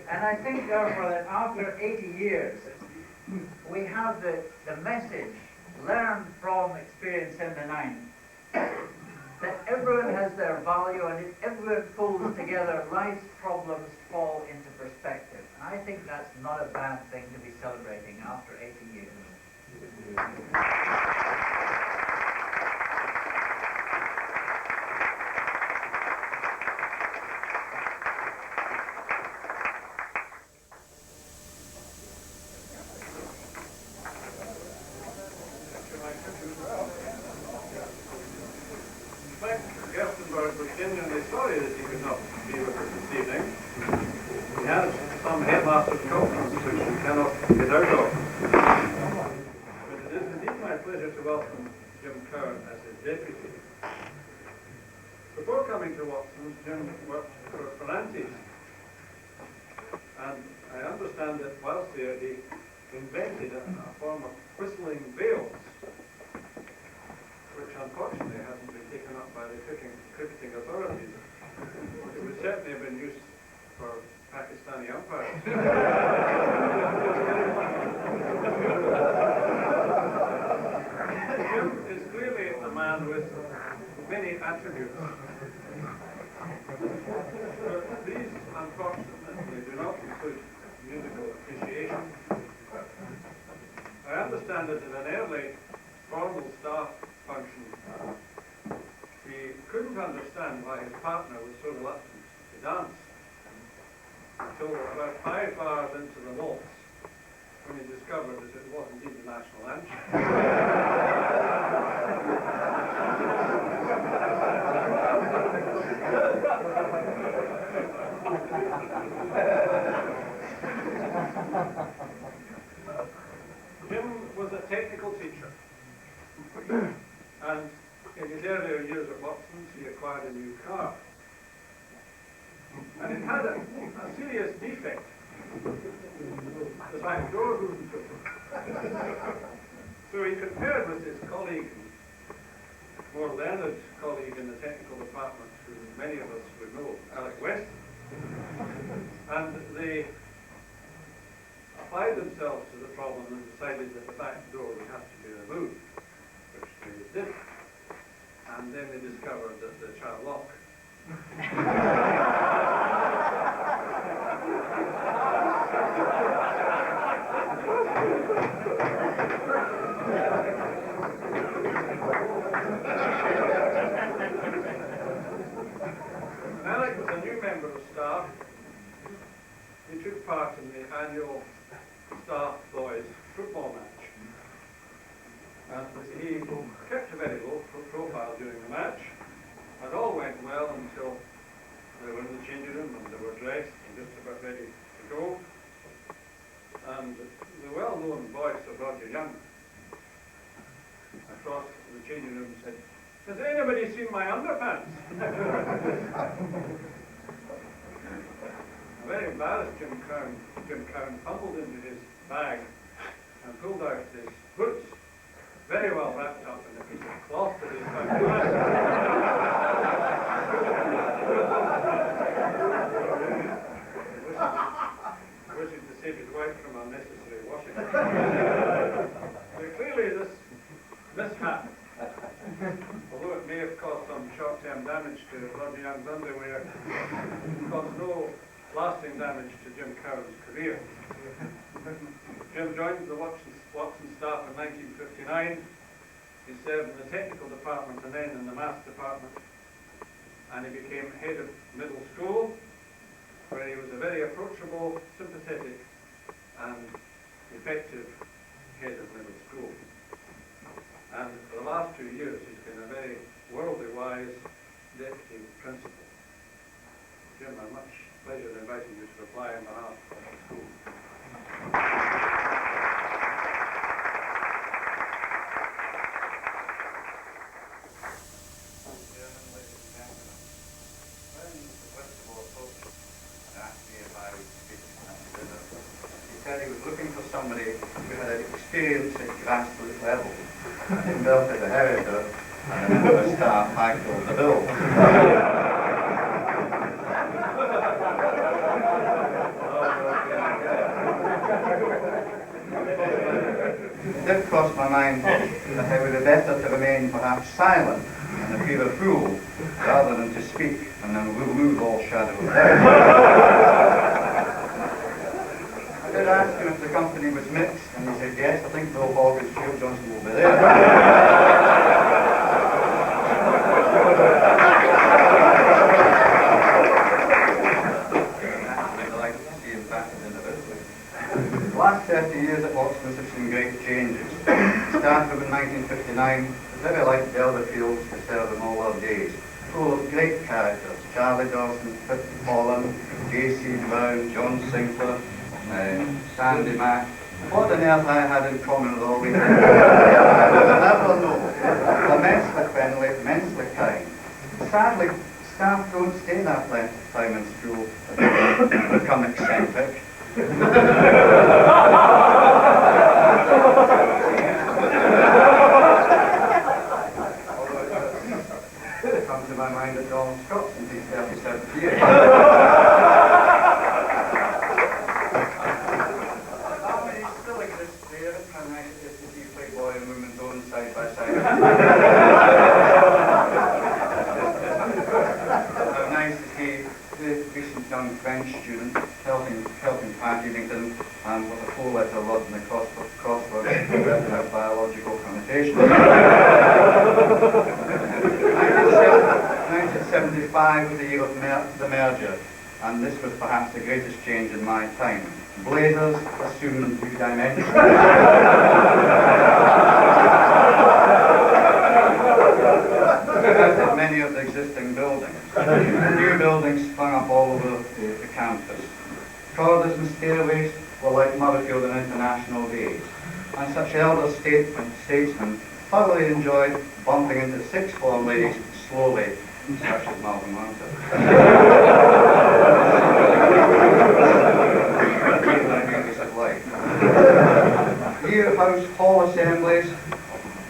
And I think, therefore, that after 80 years, we have the message learned from experience in the 90s that everyone has their value, and if everyone pulls together, life's problems fall into perspective. And I think that's not a bad thing to be celebrating after 80 years. Was genuinely sorry that he could not be with us this evening. He has some headmaster's problems which we cannot get out of. But it is indeed my pleasure to welcome Jim Cowan as his deputy. Before coming to Watson's, Jim worked for Fernandes. And I understand that whilst there he invented a form of whistling veils, which unfortunately hasn't been taken up by the cricketing authorities. It would certainly have been used for Pakistani umpires. Jim is clearly a man with many attributes. But these, unfortunately, do not include musical appreciation. I understand that in an early formal staff function, he couldn't understand why his partner was so reluctant to dance until about 5 hours into the waltz, when he discovered that it was indeed the national anthem. Jim was a technical teacher. And in his earlier years at Watson's, he acquired a new car. And it had a serious defect. The back door wouldn't open. So he compared with his colleague, more learned colleague in the technical department, who many of us would know, Alec West. And they applied themselves to the problem and decided that the back door would have to be removed, which they did. And then they discovered that the child lock. Alec was a new member of staff. He took part in the annual staff boys football match. And he kept a very low profile during the match, and all went well until they were in the changing room and they were dressed and just about ready to go. And the well-known voice of Roger Young across the changing room said, "Has anybody seen my underpants?" A very embarrassed Jim Cowan fumbled into his bag and pulled out his boots, very well wrapped up in a piece of cloth that he found. Wishing to save his wife from unnecessary washing. So clearly this mishap, although it may have caused some short-term damage to Roger Young's underwear, caused no lasting damage to Jim Cowan's career. Jim joined the Watson staff in 1959. He served in the technical department and then in the maths department, and he became head of middle school, where he was a very approachable, sympathetic and effective head of middle school. And for the last 2 years he's been a very worldly wise deputy principal. Jim, I'm much pleasure in inviting you to reply on behalf of the school. He was looking for somebody who had experience at grassroots level. Himself as a heritor and a member of staff high-called the bill. It did cross my mind that it would be better to remain perhaps silent and appear a fool rather than to speak and then remove all shadow of doubt. I did ask him if the company was mixed, and he said yes. I think Bill Hogg and Stuart Johnson will be there. I'd like to see him back individually. The last 30 years at Watson have seen great changes. Started in 1959, very like the elder fields to serve in all our days. Full of great characters: Charlie Dawson, Pip Holland, J.C. Brown, John Sinclair, Sandy Mac. What on earth I had in common with all these people, I will never know. Immensely friendly, immensely kind. Sadly, staff don't stay that length of time in school and become eccentric. Although it comes to my mind that Donald Scott since he's 37 years. Side by side. How nice to see the recent young French student helping Pat Eddington with a 4-letter word in the crossword that have biological connotations. 1975 was the year of the merger, and this was perhaps the greatest change in my time. Blazers assumed new dimensions. Many of the existing buildings. New buildings sprung up all over the campus. Corridors and stairways were like Murrayfield and International days, and such elder statesmen thoroughly enjoyed bumping into sixth form ladies slowly, such as Malcolm Hunter. Here house hall assemblies,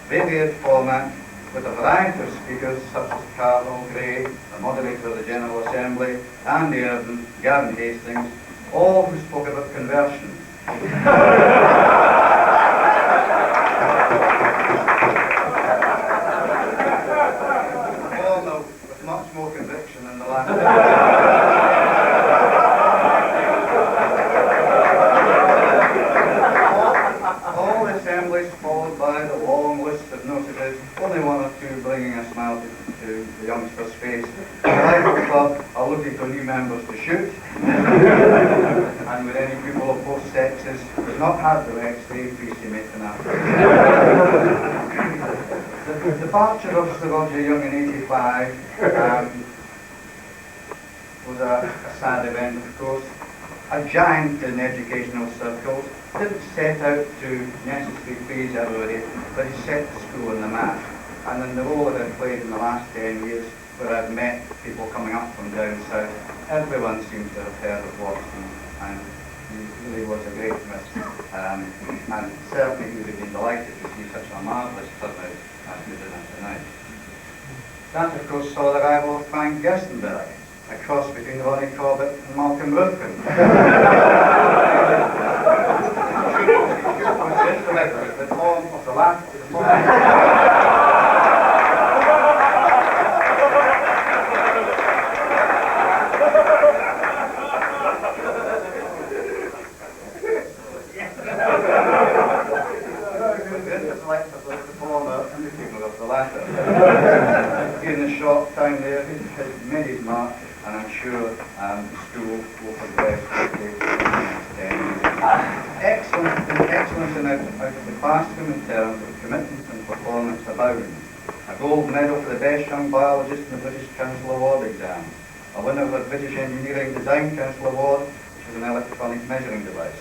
varied format, with a variety of speakers such as Cardinal Gray, the moderator of the General Assembly, Andy Irvin, Gavin Hastings, all who spoke about conversion. All now with much more conviction than the last. All assemblies followed by the long list of notices, only one or two bringing a smile to the youngster's face. The Rifle Club are looking for new members to shoot, and with any people of both sexes, does not have the right stay appreciate enough. The departure of Sir Roger Young in '85 was a sad event, of course. A giant in educational circles, didn't set out to necessarily please everybody, but he set the school on the map. And in the role that I've played in the last 10 years, where I've met people coming up from down south, everyone seems to have heard of Watson, and he really was a great miss. And certainly he would have been delighted to see such a marvellous turnout as we did tonight. That, of course, saw the arrival of Frank Gerstenberg, a cross between Ronnie Corbett and Malcolm Rifkind. The form of the last to the form. In the short time there, he's made his mark, and I'm sure the school will progress quickly in the next 10 years. Excellence out of the classroom in terms of commitment and performance abound. A gold medal for the best young biologist in the British Council Award exam. A winner of the British Engineering Design Council Award, which is an electronic measuring device.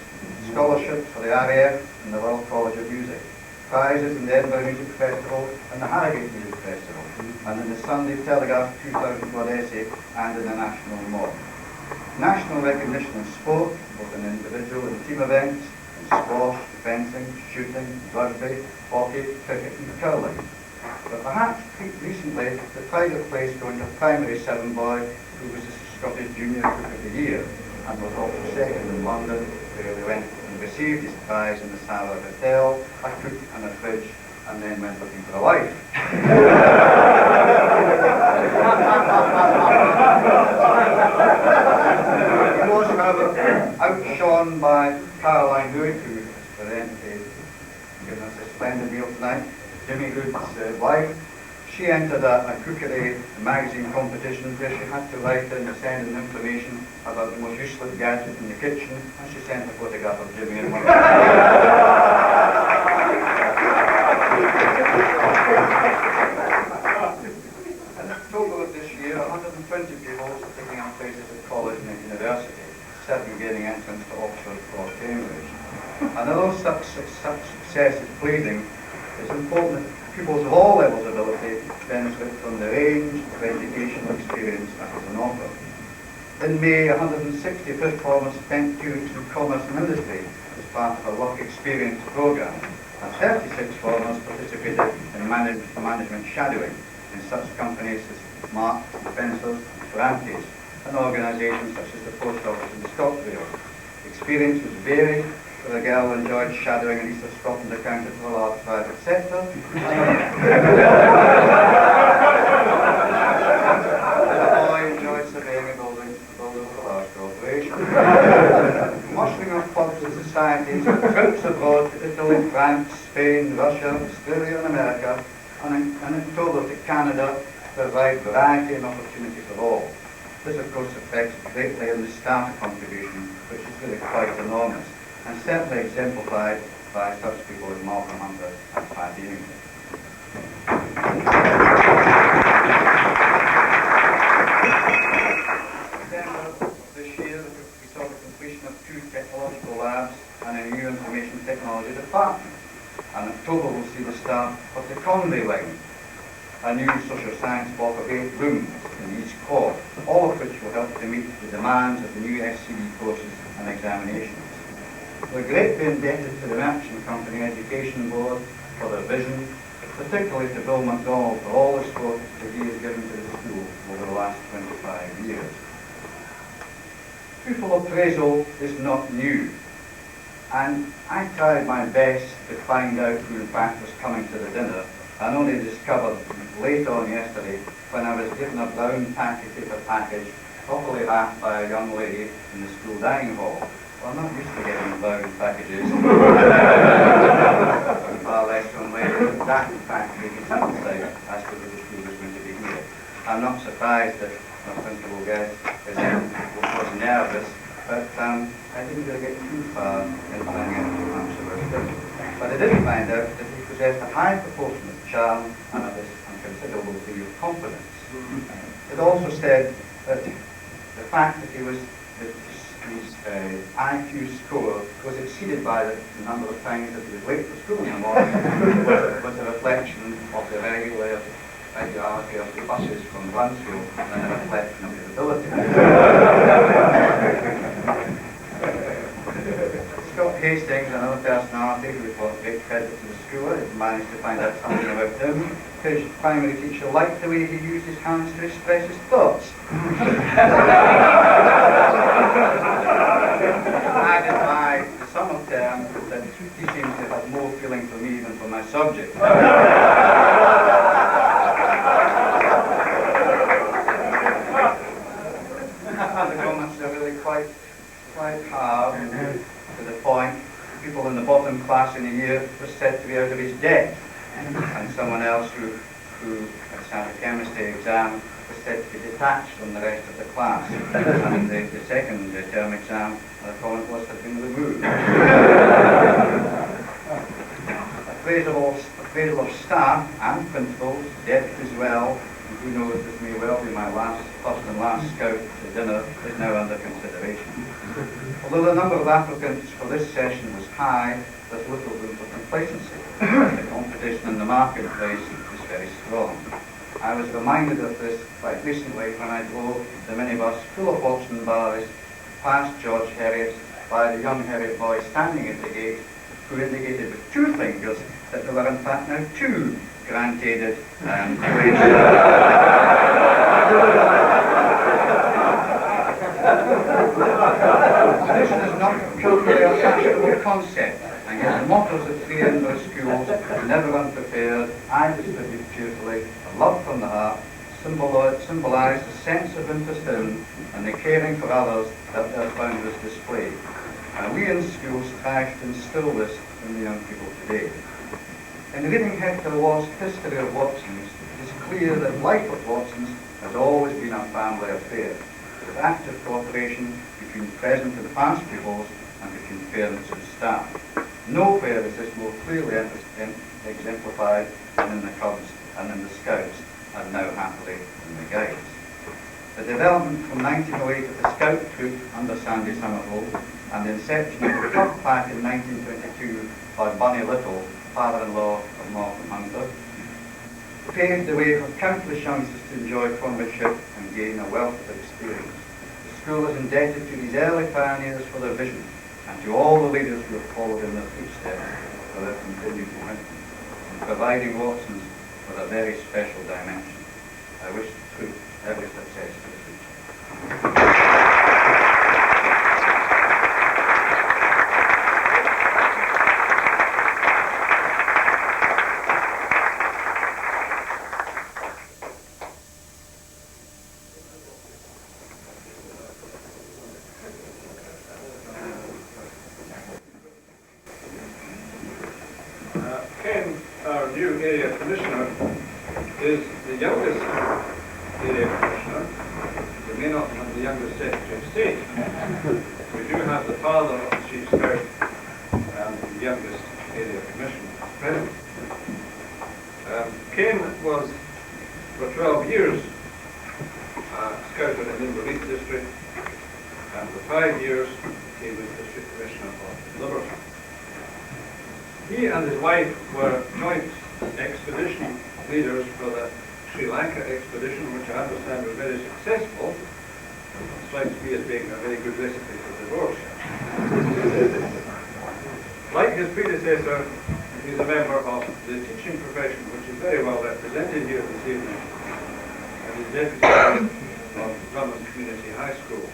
Scholarships for the RAF and the Royal College of Music. Prizes in the Edinburgh Music Festival and the Harrogate Music Festival, and in the Sunday Telegraph 2000 word essay and in the National Mod. National recognition in sport, both in individual and team events, in squash, fencing, shooting, rugby, hockey, cricket and curling. But perhaps recently the pride of place going to primary 7 boy who was the Scottish Junior Cook of the Year and was also second in London, where they went and received his prize in the Savoy Hotel, a cook and a fridge, and then went looking for a wife. He was, however, outshone by Caroline Hood, who is giving us a splendid meal tonight, Jimmy Hood's wife. She entered a cookery magazine competition where she had to write in and send in information about the most useless gadget in the kitchen, and she sent a photograph of Jimmy in one. In October of this year, 120 pupils are taking up places at college and at university, 7 gaining entrance to Oxford or Cambridge. And although such success is pleasing, it's important that pupils of all levels of ability benefit from the range of educational experience that is on offer. In May, 165th formers spent 2 weeks in commerce and industry as part of a work experience programme, and 36 formers participated in management shadowing in such companies as Marks, Spencers, Branches, and organisations such as the Post Office and the Scottsdale. Experience was varied. The girl enjoyed shadowing an East of Scotland accountant for a large private sector. The boy enjoyed surveying a building for a large corporation. Marshalling of clubs and societies, trips abroad to Italy, France, Spain, Russia, Australia and America, and in October to Canada to provide variety and opportunity for all. This of course affects greatly in the staff contribution, which is really quite enormous, and certainly exemplified by such people as Malcolm Hunter and Pat Ewington. In December of this year, we saw the completion of 2 technological labs and a new information technology department. And October will see the start of the Conway Wing, a new social science block of 8 rooms in each course, all of which will help to meet the demands of the new SCD courses and examinations. We're greatly indebted to the Merchant Company Education Board for their vision, particularly to Bill MacDonald for all the support that he has given to the school over the last 25 years. Pupil appraisal is not new, and I tried my best to find out who in fact was coming to the dinner, and only discovered late on yesterday when I was given a brown paper package, properly wrapped by a young lady in the school dining hall. Well, I'm not used to getting brown packages. Far less from ladies. That, in fact, made me satisfied as to whether the school was going to be here. I'm not surprised that my principal guest was nervous, but I didn't really get too far in finding out too much about him. But I did find out that he possessed a high proportion of charm and a considerable degree of confidence. It also said that the fact that his IQ score was exceeded by the number of times that he was late for school in the morning was a reflection of the regular ideology of the buses from Blansfield than a reflection of his ability. Scott Hastings, another personality who brought great credit to the school, had managed to find out something about him. His primary teacher liked the way he used his hands to express his thoughts. Added by the summer term that he seems to have more feeling for me than for my subject. The comments are really quite hard and to the point. People in the bottom class in a year were said to be out of his depth, and someone else who had a chemistry exam was said to be detached from the rest of the class, and the second term exam, the comment was had been removed. Appraisal of staff and principals, depth as well, and who knows, this may well be my first and last scout to dinner, is now under consideration. Although the number of applicants for this session was high, there's little room for complacency. The competition in the marketplace is very strong. I was reminded of this quite recently when I drove the minibus full of Watson bars past George Heriot's by the young Heriot boy standing at the gate, who indicated with two fingers that there were in fact now two grant-aided Tradition is not purely a fashionable concept, and yet the mottos of three Edinburgh schools, never unprepared, I distribute cheerfully, a love from the heart, symbolise a sense of interest in and the caring for others that their founders displayed. And we in schools strive to instill this in the young people today. In reading Hector Ward's history of Watson's, it is clear that life at Watson's has always been a family affair, with active cooperation between present and past pupils and between parents and staff. Nowhere is this more clearly exemplified than in the Cubs and in the Scouts, and now happily in the Guides. The development from 1908 of the Scout Troop under Sandy Somerville and the inception of the Club Pack in 1922 by Bunny Little, father-in-law of Morton Hunter, paved the way for countless youngsters to enjoy comradeship and gain a wealth of experience. The school is indebted to these early pioneers for their vision, and to all the leaders who have followed in their footsteps for their continued commitment in providing Watson's with a very special dimension. I wish the troop every success for the future. Ken, our new area commissioner, is the youngest area commissioner. We may not have the youngest secretary of state. We do have the father of the chief scout and the youngest area commissioner present. Ken was for 12 years scouted in Inverleith district, and for 5 years he was district commissioner of Liberty. He and his wife were joint expedition leaders for the Sri Lanka expedition, which I understand was very successful. It strikes me as being a very good recipe for divorce. Like his predecessor, he's a member of the teaching profession, which is very well represented here this evening, and is deputy of Thomson Community High School.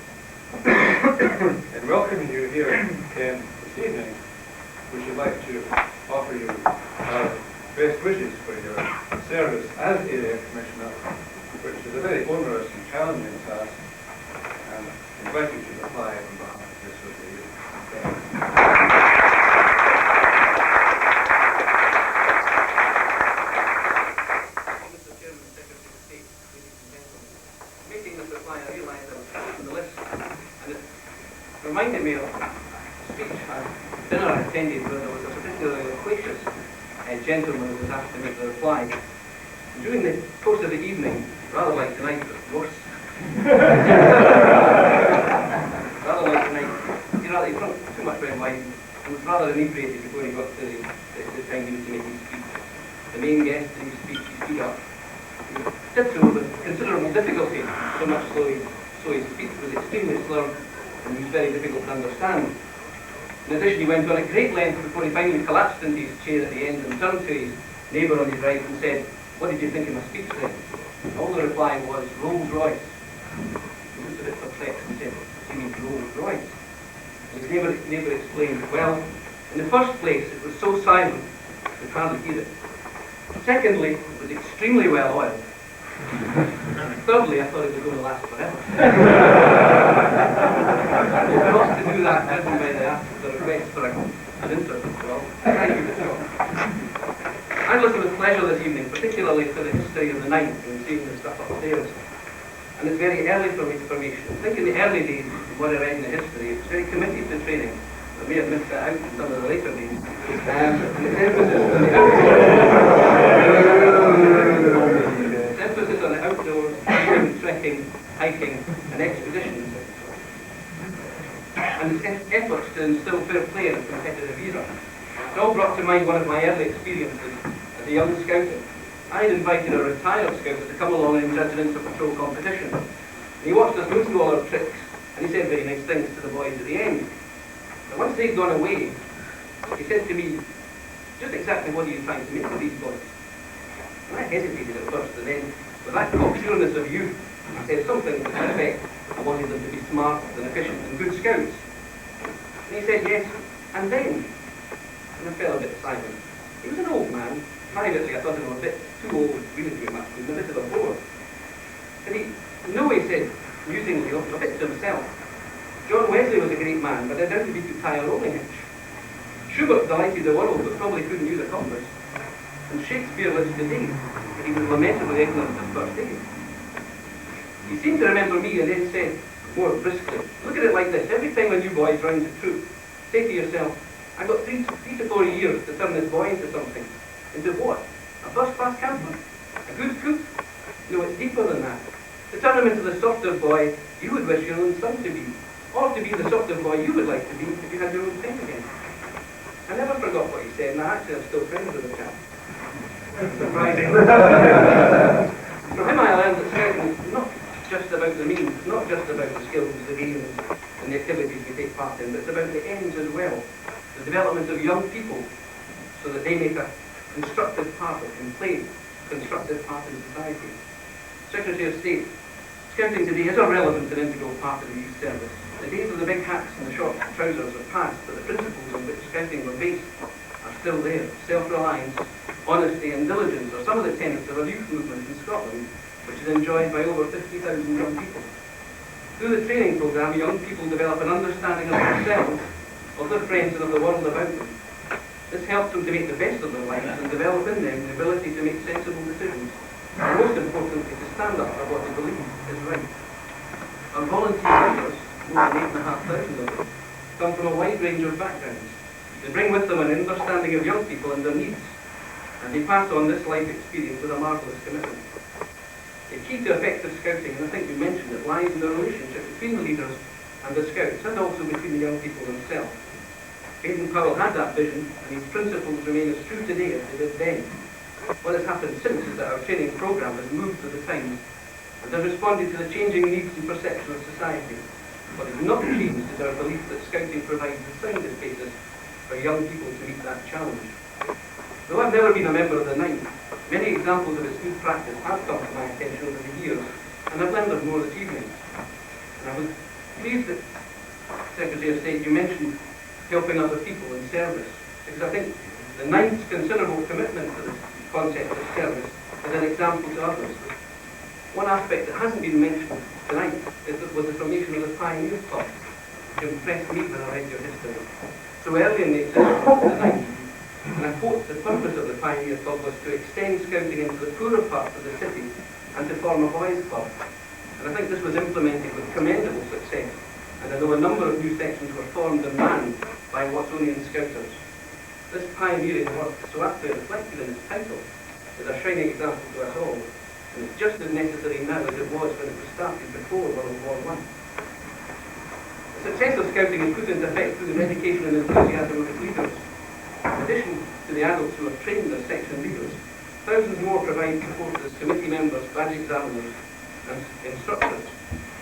In welcoming you here, Ken, this evening, we should like to offer you our best wishes for your service as area commissioner, which is a very onerous and challenging task, and invite you to reply on behalf of this review. Mr. Chairman, Secretary of State, ladies and gentlemen, making this reply, I realised I was on the list, and it reminded me of a speech dinner I attended where there was a particularly loquacious gentleman who was asked to make the reply. And during the course of the evening, rather like tonight, but worse, rather like tonight, he drank too much red wine and was rather inebriated before he got to the time he was to make his speech. The main guest in his speech, he stood up He did so with considerable difficulty, so much so his speech was extremely slurred and he was very difficult to understand. In addition, he went on at great length before he finally collapsed into his chair at the end and turned to his neighbour on his right and said, "What did you think of my speech then?" All the reply was, "Rolls Royce." He looked a bit perplexed and said, "What do you mean Rolls Royce?" And his neighbour explained, "Well, in the first place, it was so silent, you could hardly hear it. Secondly, it was extremely well oiled. Thirdly, I thought it was going to last forever." We've got to do that, judging by the request for an interview. Well, thank you, Mr. I listened with pleasure this evening, particularly to the history of the night and seeing the stuff upstairs. And it's very early for me information. I think in the early days, what I read in the history, it was very committed to training. I may have missed that out in some of the later days. And its emphasis on the outdoors, hiking, trekking, hiking, and expeditions. And its efforts to instill fair play in a competitive era. It all brought to mind one of my early experiences as a young scouter. I had invited a retired scouter to come along and judge an inter-patrol competition. And he watched us go through all our tricks, and he said very nice things to the boys at the end. But once they'd gone away, he said to me, "Just exactly what are you trying to make of these boys?" And I hesitated at first, and then, with that cocksureness of youth, I said something to the effect, I wanted them to be smart and efficient and good scouts. And he said, "Yes, and then?" And I fell a bit silent. He was an old man. Privately, I thought him a bit too old really to be much. He was a bit of a bore. And he said, musingly, a bit to himself, "John Wesley was a great man, but I doubt if he could tie a rolling hitch. Schubert delighted the world, but probably couldn't use a compass. And Shakespeare lives today, but he was lamentably ignorant at first aid." He seemed to remember me and then said, more briskly, "Look at it like this. Every time a new boy joins a troop, say to yourself, I've got 3 to 4 years to turn this boy into something. Into what? A first-class camper? A good cook? No, it's deeper than that. To turn him into the sort of boy you would wish your own son to be, or to be the sort of boy you would like to be if you had your own time again." I never forgot what he said, and I actually am still friends with the chap. Surprising. From him I learned that scouting is not just about the means, it's not just about the skills, the games, and the activities we take part in, but it's about the ends as well. The development of young people, so that they make a constructive part of and play a constructive part in society. Secretary of State, scouting today is a relevant and integral part of the youth service. The days of the big hats and the short trousers are past, but the principles on which scouting were based are still there. Self-reliance, honesty and diligence are some of the tenets of a youth movement in Scotland, which is enjoyed by over 50,000 young people. Through the training programme, young people develop an understanding of themselves, of their friends and of the world about them. This helps them to make the best of their lives and develop in them the ability to make sensible decisions, and most importantly, to stand up for what they believe is right. Our volunteer members, more than 8,500 of them, come from a wide range of backgrounds. They bring with them an understanding of young people and their needs, and they pass on this life experience with a marvellous commitment. The key to effective scouting, and I think you mentioned it, lies in the relationship between the leaders and the scouts, and also between the young people themselves. Baden-Powell had that vision, and his principles remain as true today as they did then. What has happened since is that our training programme has moved with the times and has responded to the changing needs and perception of society. What has not changed is our belief that scouting provides the soundest basis for young people to meet that challenge. Though I've never been a member of the Ninth, many examples of its good practice have come to my attention over the years, and I've learned of more this evening. And I was pleased that, Secretary of State, you mentioned helping other people in service, because I think the Ninth's considerable commitment to this concept of service is an example to others. One aspect that hasn't been mentioned tonight was the formation of the Pioneers Club, which impressed me when I read your history. So early in the existence of the Ninth, and I quote, the purpose of the Pioneer Club was to extend scouting into the poorer parts of the city and to form a boys' club. And I think this was implemented with commendable success, and although a number of new sections were formed and manned by Watsonian scouters, this pioneering work, so aptly reflected in its title, is a shining example to us all, and it's just as necessary now as it was when it was started before World War I. The success of scouting is put into effect through the dedication and enthusiasm of its leaders. In addition to the adults who are trained as section leaders, Thousands more provide support as committee members, badge examiners and instructors.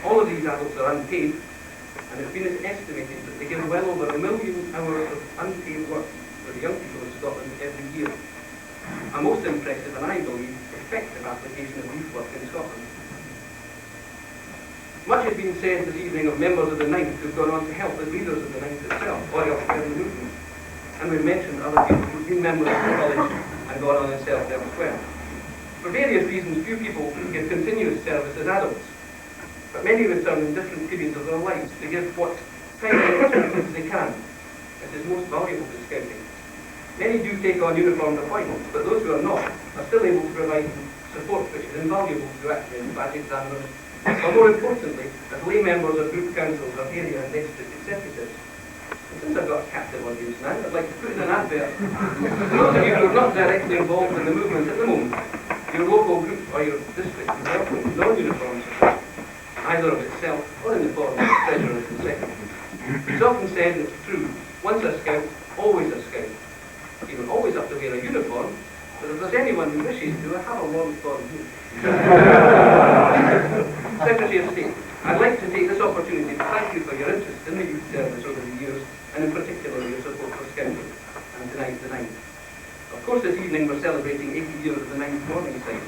All of these adults are unpaid, and it's been estimated that they give well over 1 million hours of unpaid work for the young people of Scotland every year. A most impressive and, I believe, effective application of youth work in Scotland. Much has been said this evening of members of the Ninth who've gone on to help as leaders of the Ninth itself, or elsewhere in the movement. And we've mentioned other people who've been members of the college and gone on and served elsewhere. For various reasons, few people give continuous service as adults, but many return in different periods of their lives to give what time and opportunities they can. It is most valuable to scouting. Many do take on uniformed appointments, but those who are not are still able to provide support which is invaluable to actually badge examiners, or more importantly, as lay members of group councils or area and district executives. And since I've got a captive audience now, I'd like to put in an advert. For those of you who are not directly involved in the movement at the moment, your local group or your district is welcome non-uniform support, either of itself or in the form of treasurers and secretaries. It's often said, and it's true, once a scout, always a scout. You don't always have to wear a uniform, but if there's anyone who wishes to, I have a long form here. Secretary of State, I'd like to take this opportunity to thank you for your interest in the youth service over the years, and in particular your support for scouting, and tonight the Ninth. Of course, this evening we're celebrating 80 years of the Ninth Morningside,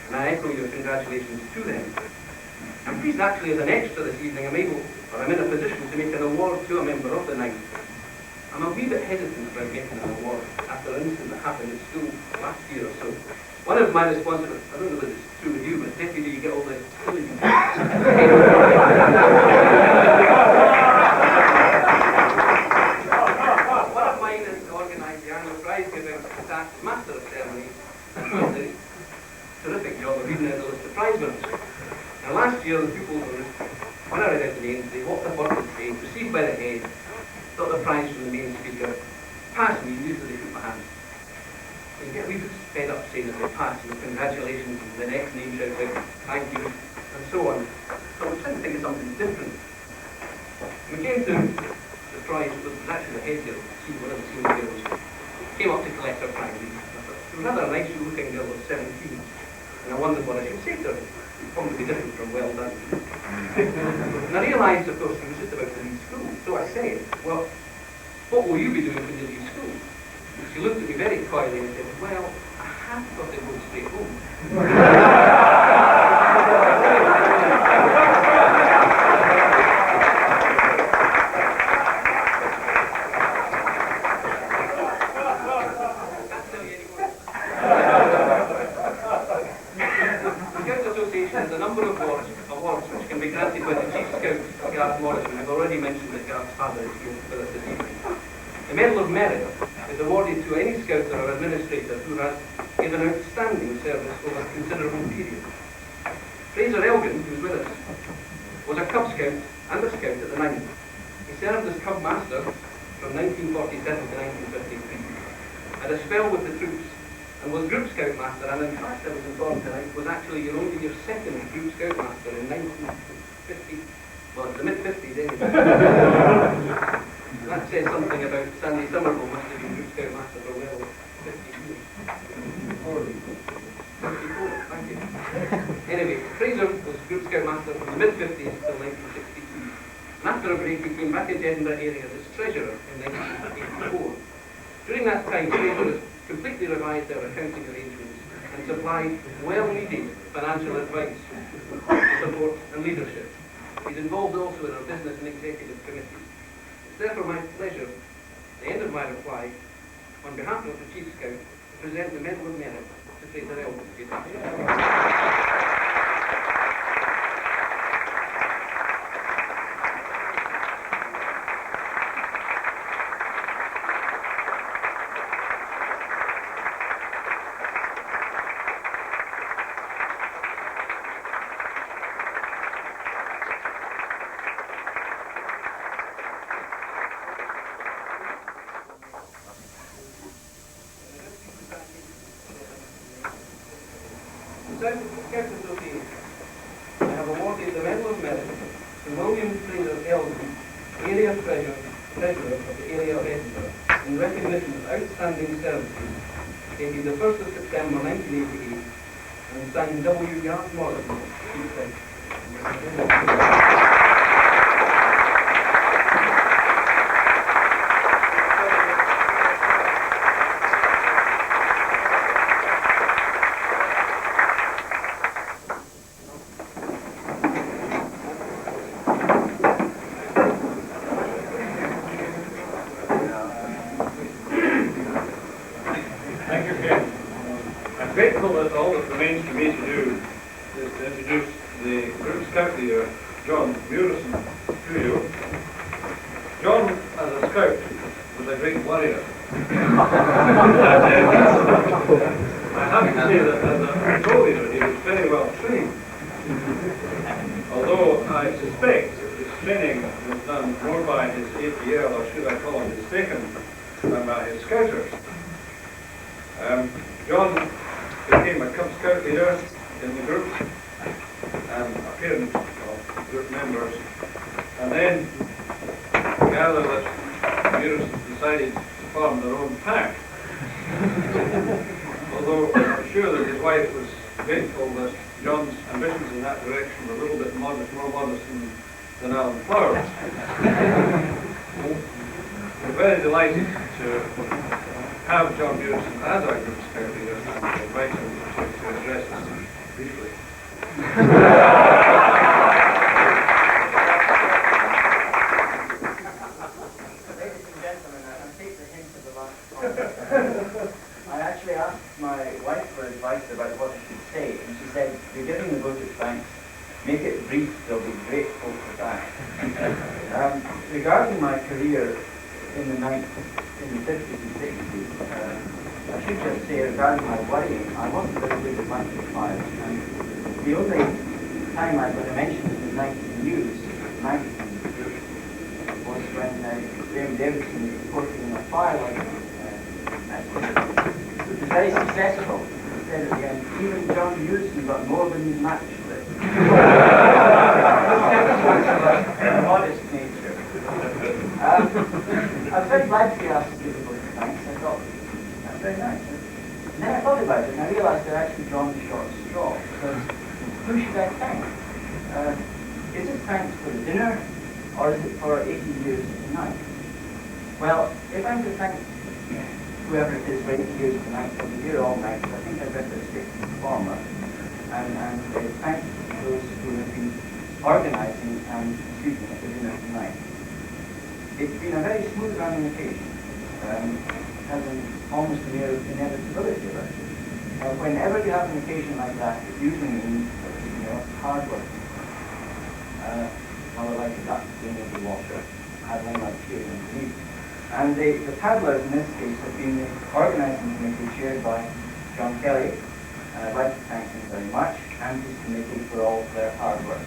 and I echo your congratulations to them. I'm pleased actually as an extra this evening I'm in a position to make an award to a member of the Ninth. I'm a wee bit hesitant about making an award after an incident that happened at school last year or so. One of my responsibilities, I don't know whether it's true with you, but deputy, you get all the silly One of mine is to organise the annual prize giving to staff master of ceremonies. Terrific job of reading out the list of prize winners. Now last year the pupils were, when I read out the names, they walked up onto the stage, received by the head, got the prize from the main speaker, passed me, usually they put my hand. You get a wee bit fed up saying that they passed, and congratulations, and the next name shouts out, thank you, and so on. So I was trying to think of something different. We came to the prize, it was actually the head girl, one of the senior girls, came up to collect her prize. She was rather a nice looking girl of 17, and I wondered what I should say to her. Probably different from well done. And I realised, of course, he was just about to leave school. So I said, well, what will you be doing when you leave school? She looked at me very coyly and said, well, I have got to go straight home. There's a number of awards which can be granted by the Chief Scout, Gareth Morrison. I've already mentioned that Gareth's father is here with us this evening. The Medal of Merit is awarded to any Scouter or administrator who has given outstanding service over a considerable period. Fraser Elgin, who's with us, was a Cub Scout and a Scout at the Ninth. He served as Cub Master from 1947 to 1953, had a spell with the troops, and was Group Scout Master, and in fact I was informed tonight, was actually only your second Group Scout Master in 1950, well, the mid-50s anyway. That says something about Sandy Somerville must have been Group Scout Master for well 50 years. 54, thank you. Anyway, Fraser was Group Scout Master from the mid-50s till 1962. And after a break he came back into Edinburgh area as Treasurer in 1984. During that time, Fraser has completely revised their accounting arrangements and supplied well-needed financial advice, support and leadership. He's involved also in our business and executive committees. It's therefore my pleasure, at the end of my reply, on behalf of the Chief Scout, to present the Medal of Merit to Fraser Elgin. Scout Association, I have awarded the Medal of Merit to William Fraser Elgin, Area Treasurer of the Area of Edinburgh, in recognition of outstanding services dated the 1st of September 1988, and signed W. Grant Morrison, Chief Secretary. Thank you, Ken. I'm grateful that all that remains for me to do is to introduce the Group Scout leader, John Murison, to you. John, as a scout, was a great warrior. I'm happy to say that as a patrol leader, he was very well trained. Although I suspect that his training was done more by his APL, or should I call him his second, than by his scouters. John became a Cub Scout leader in the group and a parent of group members, and then gather that Murison decided to form their own pack. Although I'm sure that his wife was grateful that John's ambitions in that direction were a little bit modest, more modest than Alan Flowers. We're very delighted to have John Murison as our Group Scout leader and invite him to address us briefly. Ladies and gentlemen, I take the hint of the last comment. I actually asked my wife for advice about what I should say, and she said, "You're giving the vote of thanks. Make it brief, they'll be grateful for that." Regarding my career in the 50s and 60s, I should just say regarding my worrying, I wasn't very good at microphones, and the only time I got a mention in the 19 News magazine was when Graham Davidson was reporting on a fire which was very successful. He said at the end, even John Murison got more than his match list. A modest nature. I was very glad to be asked to give a vote of thanks. I thought, that's very nice. And then I thought about it, and I realised I'd actually drawn the short straw, because who should I thank? Is it thanks for the dinner, or is it for 80 years tonight? Well, if I'm to thank whoever it is for 80 years tonight, I'll be here all night. I think I'd better stick to the former, and thank those who have been organising and speaking at the dinner tonight. It's been a very smooth running occasion, has almost an air of inevitability about it. Whenever you have an occasion like that, it usually means hard work. Rather like a duck being in the water, paddling like cheering underneath. And the paddlers in this case have been the organising committee chaired by John Kelly, and I'd like to thank him very much, and his committee for all their hard work.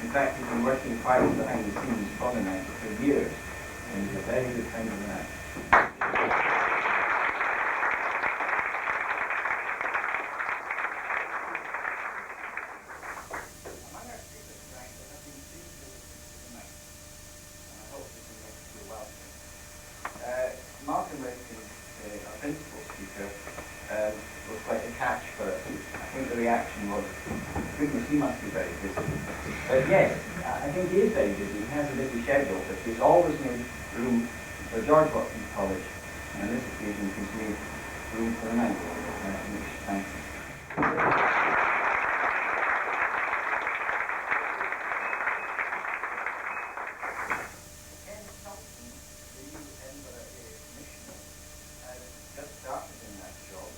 In fact, he's been working quietly behind the scenes for the night for years, and he's a very good friend of mine. Among our speakers tonight, there have been three visitors tonight, and I hope we can make you feel welcome. Martin Rifkind, our principal speaker, was quite a catch for us. I think the reaction was, goodness, he must be very busy. But yes, I think he is very busy. He has a busy schedule, but he's always made room for George Watson's College, and on this occasion he's made room for the night. Thank you. Thomson, the new Edinburgh area commissioner, has just started in that job.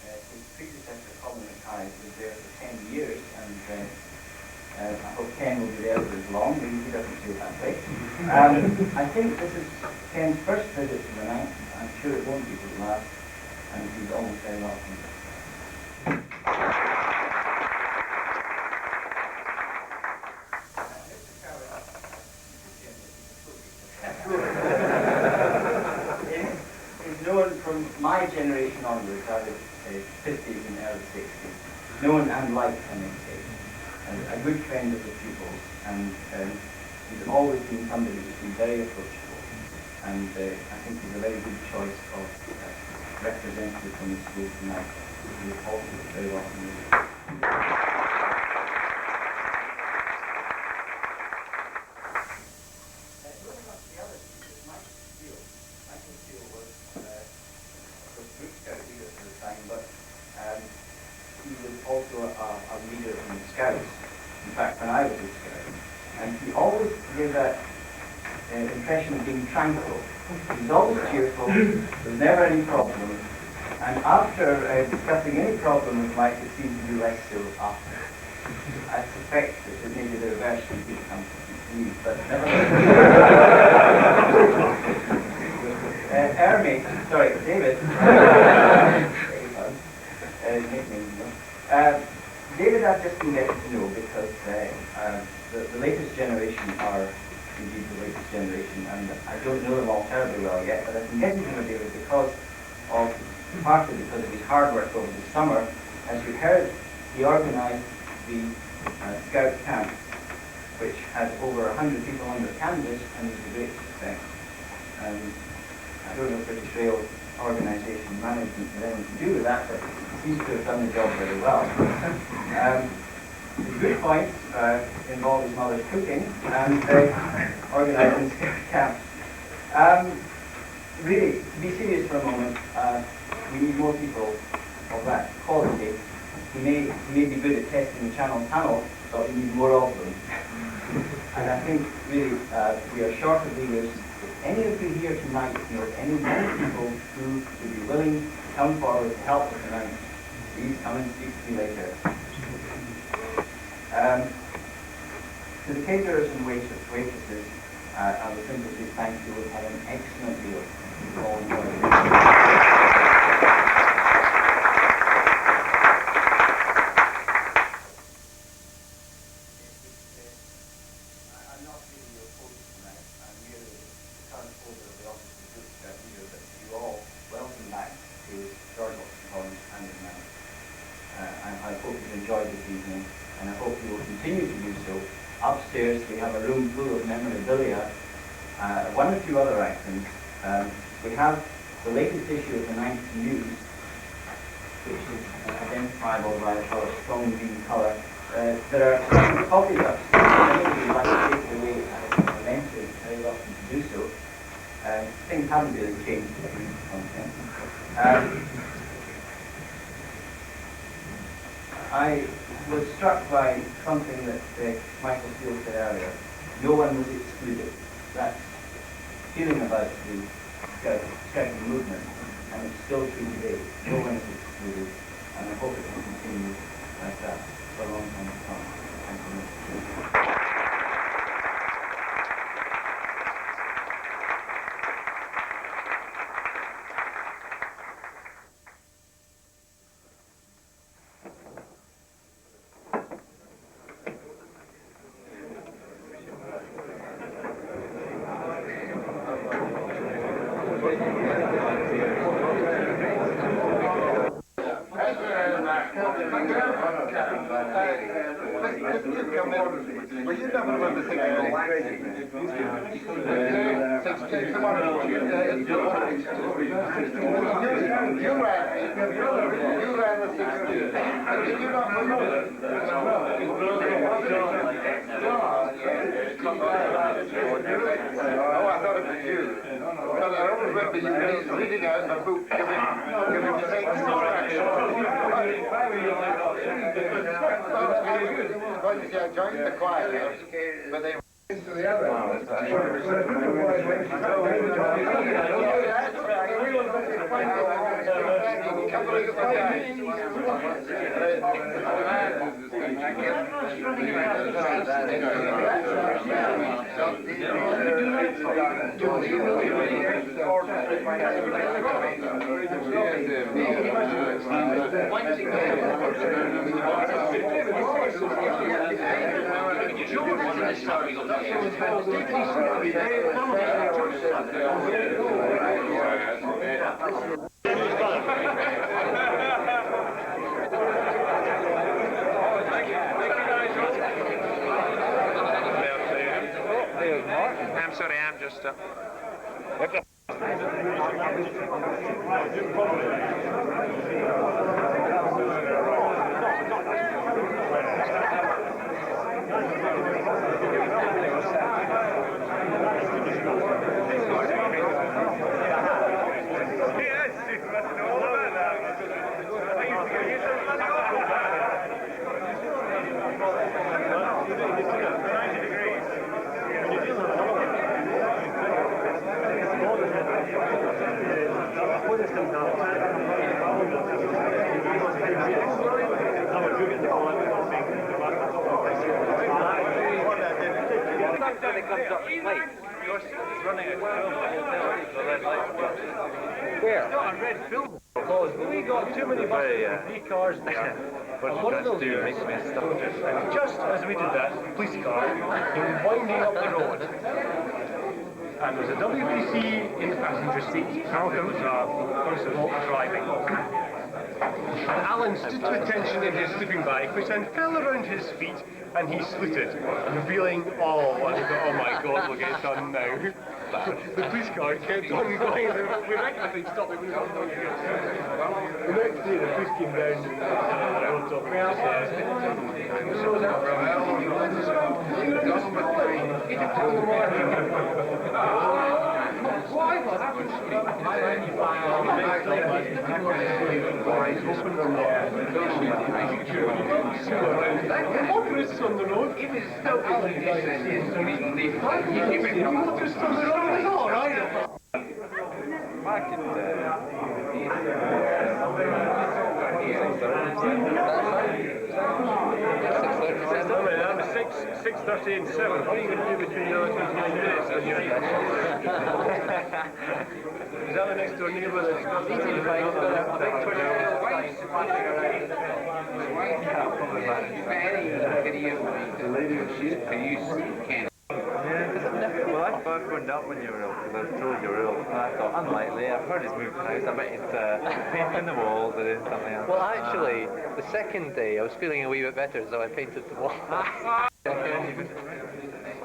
His predecessor, Colin Mackay, was there for 10 years, and I hope Ken will be there for as long, but he doesn't say it that way. I think this is Ken's first visit to the night. I'm sure it won't be his last, and he's almost very welcome. Mr. Cowan, generation onwards, out of the 50s and early 60s, known and liked MSA, and a good friend of the pupils, and he's always been somebody who's been very approachable, and I think he's a very good choice of representative from the school tonight. He's also very welcome. Also a leader in the Scouts, in fact when I was a Scout, and he always gave that impression of being tranquil. He was always cheerful, there was never any problem, and after discussing any problem with Mike, it seemed to be less so after. I suspect that maybe the reverse would be come to me, but never. David. Nickname, you know. David I've just been getting to know because the latest generation are indeed the latest generation, and I don't know them all terribly well yet, but I've been getting to know David because of, partly because of his hard work over the summer. As you heard, he organised the Scout camp, which had over 100 people under canvas and was a great success. I don't know if British Rail organisation management had anything to do with that, but he seems to have done the job very well. The good points involve his mother's cooking and organising Scout camps. Really, to be serious for a moment, we need more people of that quality. He may be good at testing the channel tunnel, but we need more of them. And I think really we are short of leaders. If any of you here tonight know any young people who would be willing to come forward to help us tonight, please come and speak to me later. To the caterers and waitresses, I would simply say thank you. We've had an excellent meal. We've all enjoyed it. Upstairs we have a room full of memorabilia. One or two other items. We have the latest issue of the 9th News, which is identifiable by a sort of strong green colour. There are some copies upstairs. If anybody would like to take it away eventually, it's very welcome to do so. Things haven't really changed in the content. I was struck by something that Michael Steele said earlier. No one was excluded. That feeling about the Scouting movement, and it's still true today. No one is excluded, and I hope it will continue like that for a long time to come. Thank you. Well, you never remember thinking of waxing. You ran the 16. Did you not remember? Oh, I thought it was you. Because I don't remember you reading out my book, giving mistakes instructions. Well, you see, I joined the choir, but they to the other one. stuff. Where? Not a red film. Because we got too many buses and 3 cars there. What you guys do makes me stop. And just as we did that, the police car came winding up the road. And there was a WPC in the passenger seat. Malcolm was Constable driving. And Alan stood to attention in his sleeping bag, which then fell around his feet, and he slitted, revealing all. And he thought, oh my God, we'll get done now. The police car kept on going. We reckoned they'd stop it. We weren't going to get it. The next day, the police came down and on top of motorists on the road. It was still motorists on the road. It's all right. That was 6:30 and 7. What are you going to do between the other 29 minutes? Is that the next door neighbour that's got the Well, I thought phoned up when you were ill, because I was told you were ill, and I thought, unlikely, I've heard he's moved house, I bet he's painting the walls or doing something else. Well, actually, the second day I was feeling a wee bit better, so I painted the wall.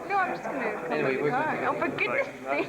No, I'm just going to come Anyway, to the car. Oh, for goodness sake!